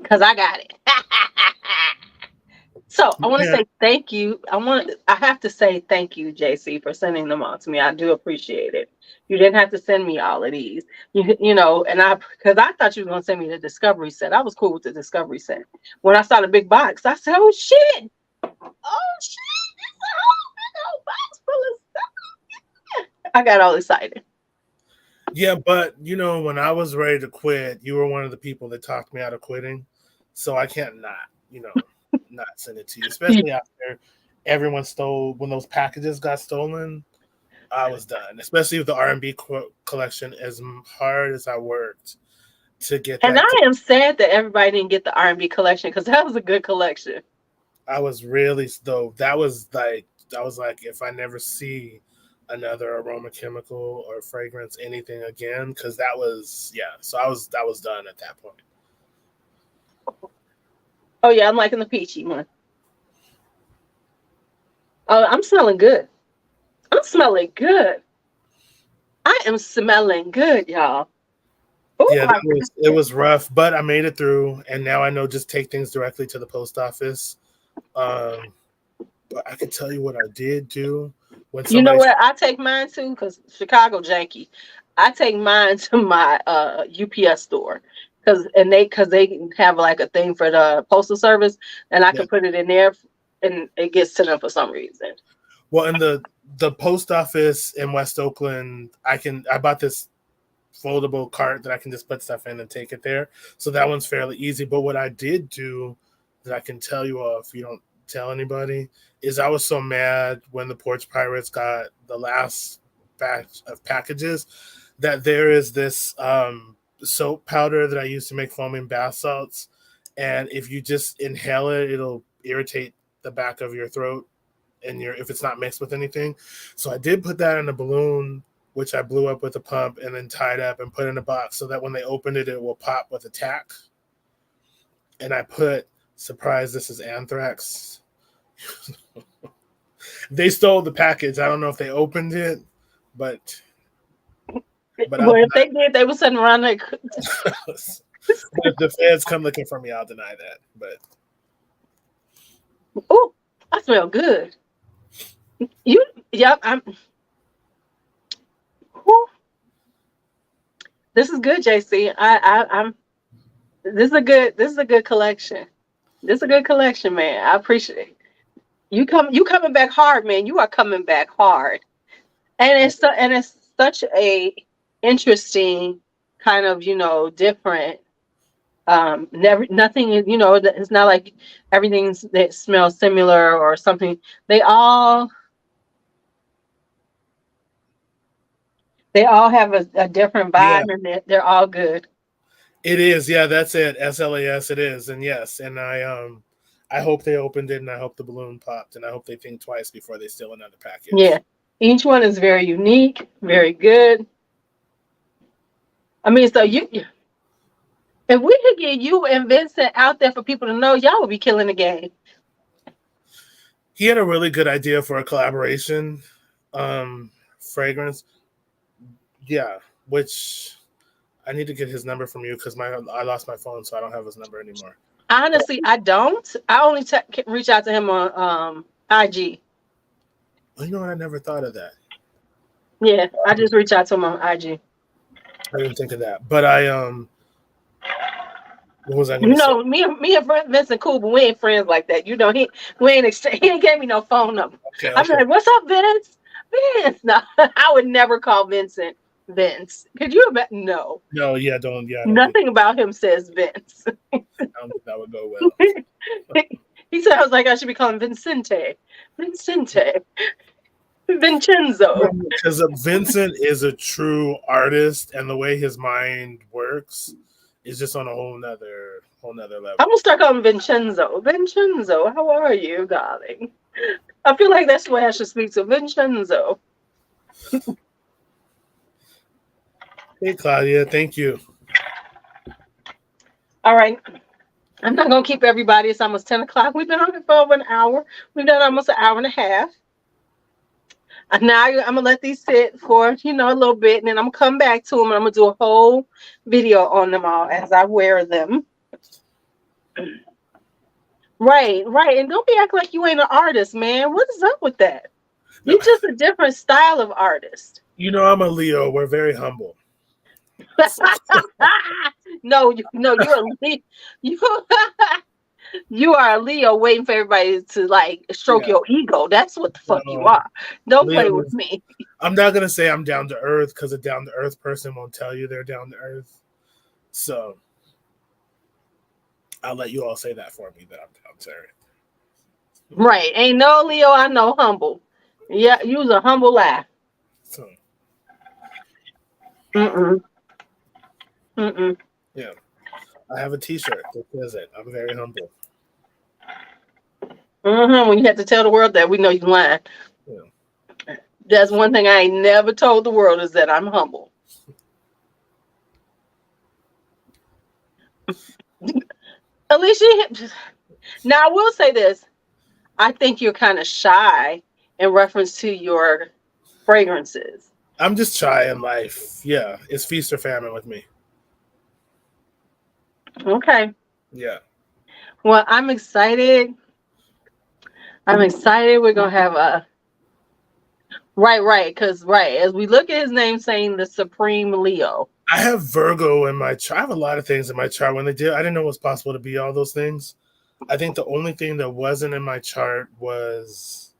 Because I got it. So I want to Yeah. say thank you. I have to say thank you, JC, for sending them all to me. I do appreciate it. You didn't have to send me all of these. And because I thought you were gonna send me the discovery set. I was cool with the discovery set. When I saw the big box, I said, oh shit. Oh shit, it's a whole big old box full of stuff. I got all excited. Yeah, but when I was ready to quit, you were one of the people that talked me out of quitting. So I can't not send it to you, especially after everyone stole when those packages got stolen. I was done, especially with the R&B collection. As hard as I worked to get And that, I am sad that everybody didn't get the R&B collection because that was a good collection. I was really though. That was like I was like, if I never see another aroma chemical or fragrance anything again, because that was So I was done at that point. Oh yeah, I'm liking the peachy one. Oh, I'm smelling good. I'm smelling good. I am smelling good, y'all. Oh Yeah, my it was rough, but I made it through, and now I know just take things directly to the post office. Um, But I can tell you what I did do when You know somebody. what? I take mine to because Chicago janky. I take mine to my UPS store because they have like a thing for the postal service, and I Yeah. can put it in there, and it gets to them for some reason. Well, in the post office in West Oakland, I bought this foldable cart that I can just put stuff in and take it there. So that one's fairly easy. But what I did do that I can tell you all if you don't tell anybody is I was so mad when the Porch Pirates got the last batch of packages that there is this soap powder that I use to make foaming bath salts. And if you just inhale it, it'll irritate the back of your throat and your if it's not mixed with anything. So I did put that in a balloon, which I blew up with a pump and then tied up and put in a box so that when they open it, it will pop with a tack. And I put, surprise, this is anthrax. They stole the package. I don't know if they opened it, but I'll Well, if deny they did, they were sitting around like, this. But if the feds come looking for me, I'll deny that. But "Oh, I smell good." You, yep. Whew, this is good, JC. I'm. This is a good collection. This is a good collection, man. I appreciate it. You coming back hard, man. You are coming back hard. And it's such a interesting kind of, different never nothing is, it's not like everything's that smells similar or something. They all they all have a different yeah, vibe, and they're all good. it is. Yeah, that's it. SLAS it is. And yes, and I hope they opened it and I hope the balloon popped and I hope they think twice before they steal another Yeah. package. Each one is very unique, very good. I mean, so you if we could get you and Vincent out there for people to know, y'all would be killing the game. He had a really good idea for a collaboration fragrance. Yeah, which I need to get his number from you because my I lost my phone, so I don't have his number anymore. But Honestly, I don't. I only can reach out to him on IG. you know what? I never thought of that. Yeah, I just reach out to him on IG. I didn't think of that. But what was I going You to say? know, me and Vincent cool, but we ain't friends like that. You know, we ain't he ain't gave me no phone number. Okay, I'm okay. like, what's up, Vince? Vince. No, I would never call Vincent Vince. Could you imagine? No, No, yeah, don't. Yeah, I don't think nothing about him says Vince. I don't think that would go well. He said I was like I should be calling Vincente, Vincente, Vincenzo. Because Vincent is a true artist, and the way his mind works is just on a whole nother I'm level. gonna start calling him Vincenzo. Vincenzo, how are you, darling? I feel like that's the way I should speak to Vincenzo. Hey, Claudia, thank you. All right. I'm not gonna keep everybody. It's almost 10 o'clock. We've been on it for over an hour. We've done almost an hour and a half. And now I'm gonna let these sit for a little bit, and then I'm gonna come back to them, and I'm gonna do a whole video on them all as I wear them. Right, right. And don't be acting like you ain't an artist, man. What is up with that? No, You're just a different style of artist. I'm a Leo. We're very humble. So, No, you're a Leo. You, you are a Leo waiting for everybody to like stroke yeah, your ego. That's what the fuck you no, are. Don't Leo. play with me. I'm not gonna say I'm down to earth because a down to earth person won't tell you they're down to earth. So I'll let you all say that for me that I'm down to earth. Right. Ain't no Leo I know humble. Yeah, you was a humble laugh. So Mm-mm. Mm-mm. yeah, I have a T-shirt that says it. I'm very humble. Mm-hmm. When you have to tell the world that, we know you lying. Yeah. That's one thing I ain't never told the world is that I'm humble. Alicia, now I will say this. I think you're kind of shy in reference to your fragrances. I'm just shy in life. Yeah, it's feast or famine with me. Okay. Yeah. Well, I'm excited I'm excited. We're gonna have a right, because as we look at his name saying the Supreme Leo. I have Virgo in my chart. I have a lot of things in my chart. When they did, I didn't know it was possible to be all those things. I think the only thing that wasn't in my chart was,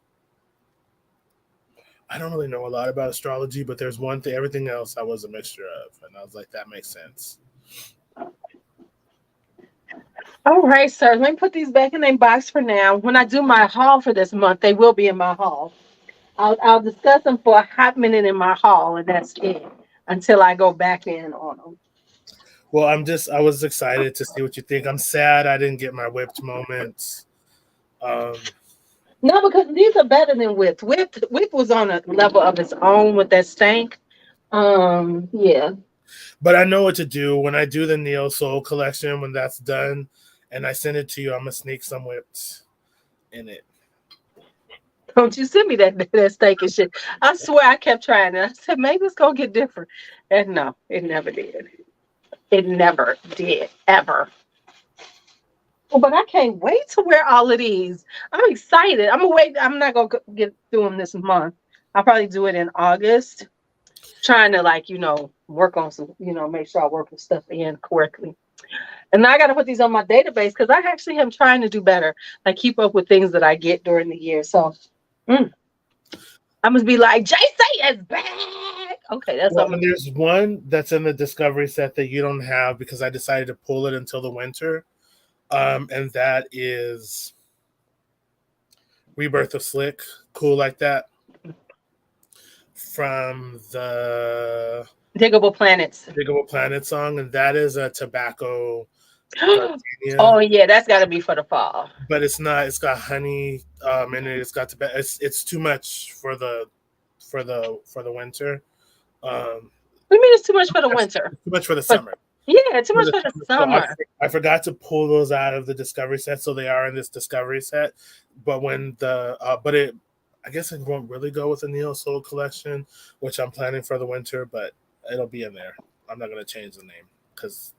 I don't really know a lot about astrology, but there's one thing. Everything else I was a mixture of, and I was like, that makes sense. All right, sir. Let me put these back in their box for now. When I do my haul for this month, they will be in my haul. I'll discuss them for a hot minute in my haul, and that's it until I go back in on them. Well, I was excited to see what you think. I'm sad I didn't get my whipped moments. Um, No, because these are better than Whipped. Whipped was on a level of its own with that stank. Yeah. but I know what to do when I do the Neo Soul collection. When that's done, and I send it to you, I'm gonna sneak some whipped in it. Don't you send me that steak and shit. I swear I kept trying it. I said maybe it's gonna get different. And no, it never did. It never did. Ever. Oh, but I can't wait to wear all of these. I'm excited. I'm gonna wait. I'm not gonna get through them this month. I'll probably do it in August. Trying to work on some, make sure I work with stuff in correctly. And now I gotta put these on my database because I actually am trying to do better. Like keep up with things that I get during the year. So I must be like, JC is back. Okay, that's Well, something. and there's one that's in the Discovery set that you don't have because I decided to pull it until the winter. And that is Rebirth of Slick, Cool Like That, from the Diggable planets. Diggable Planet song, and that is a tobacco Oh gardenia, yeah, that's gotta be for the fall. but it's not. It's got honey in it. It's got tobacco. It's too much for the winter. Um, What do you mean it's too much for the winter? too much for the But summer. yeah, too For much the for the so summer. I forgot to pull those out of the Discovery set, so they are in this Discovery set. But when the but it, I guess it won't really go with the Neo Soul collection, which I'm planning for the winter, but it'll be in there. I'm not gonna change the name because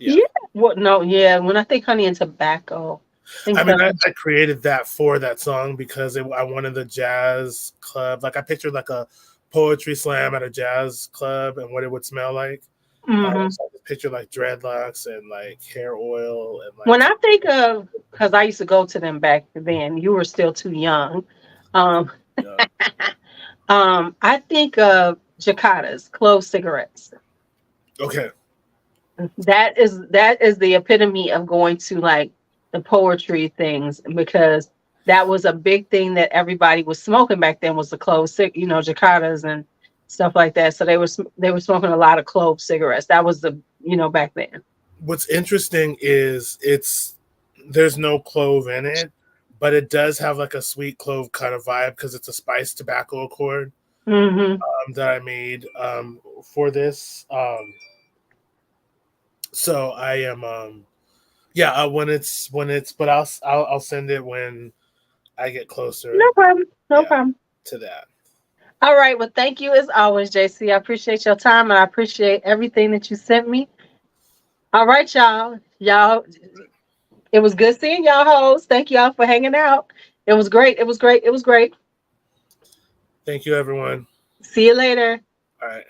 yeah. Yeah. What? No. Yeah. When I think honey and tobacco, I think I mean, honey. I created that for that song because I wanted the jazz club. Like I pictured like a poetry slam at a jazz club and what it would smell like. Hmm. So I just picture like dreadlocks and like hair oil and like When I think of, because I used to go to them back then, you were still too young. Um, yeah. I think of Jakartas, clove cigarettes. Okay. That is the epitome of going to like the poetry things because that was a big thing that everybody was smoking back then was the Jakartas and stuff like that. So they were smoking a lot of clove cigarettes. That was the back then. What's interesting is there's no clove in it, but it does have like a sweet clove kind of vibe because it's a spiced tobacco accord Hmm. that I made for this. So I am yeah when it's but I'll send it when I get closer. No problem. No Yeah, problem. to that. All right. Well, thank you as always, JC. I appreciate your time and I appreciate everything that you sent me. All right, y'all. Y'all, it was good seeing y'all hoes. Thank y'all for hanging out. It was great. It was great. It was great. Thank you, everyone. See you later. All right.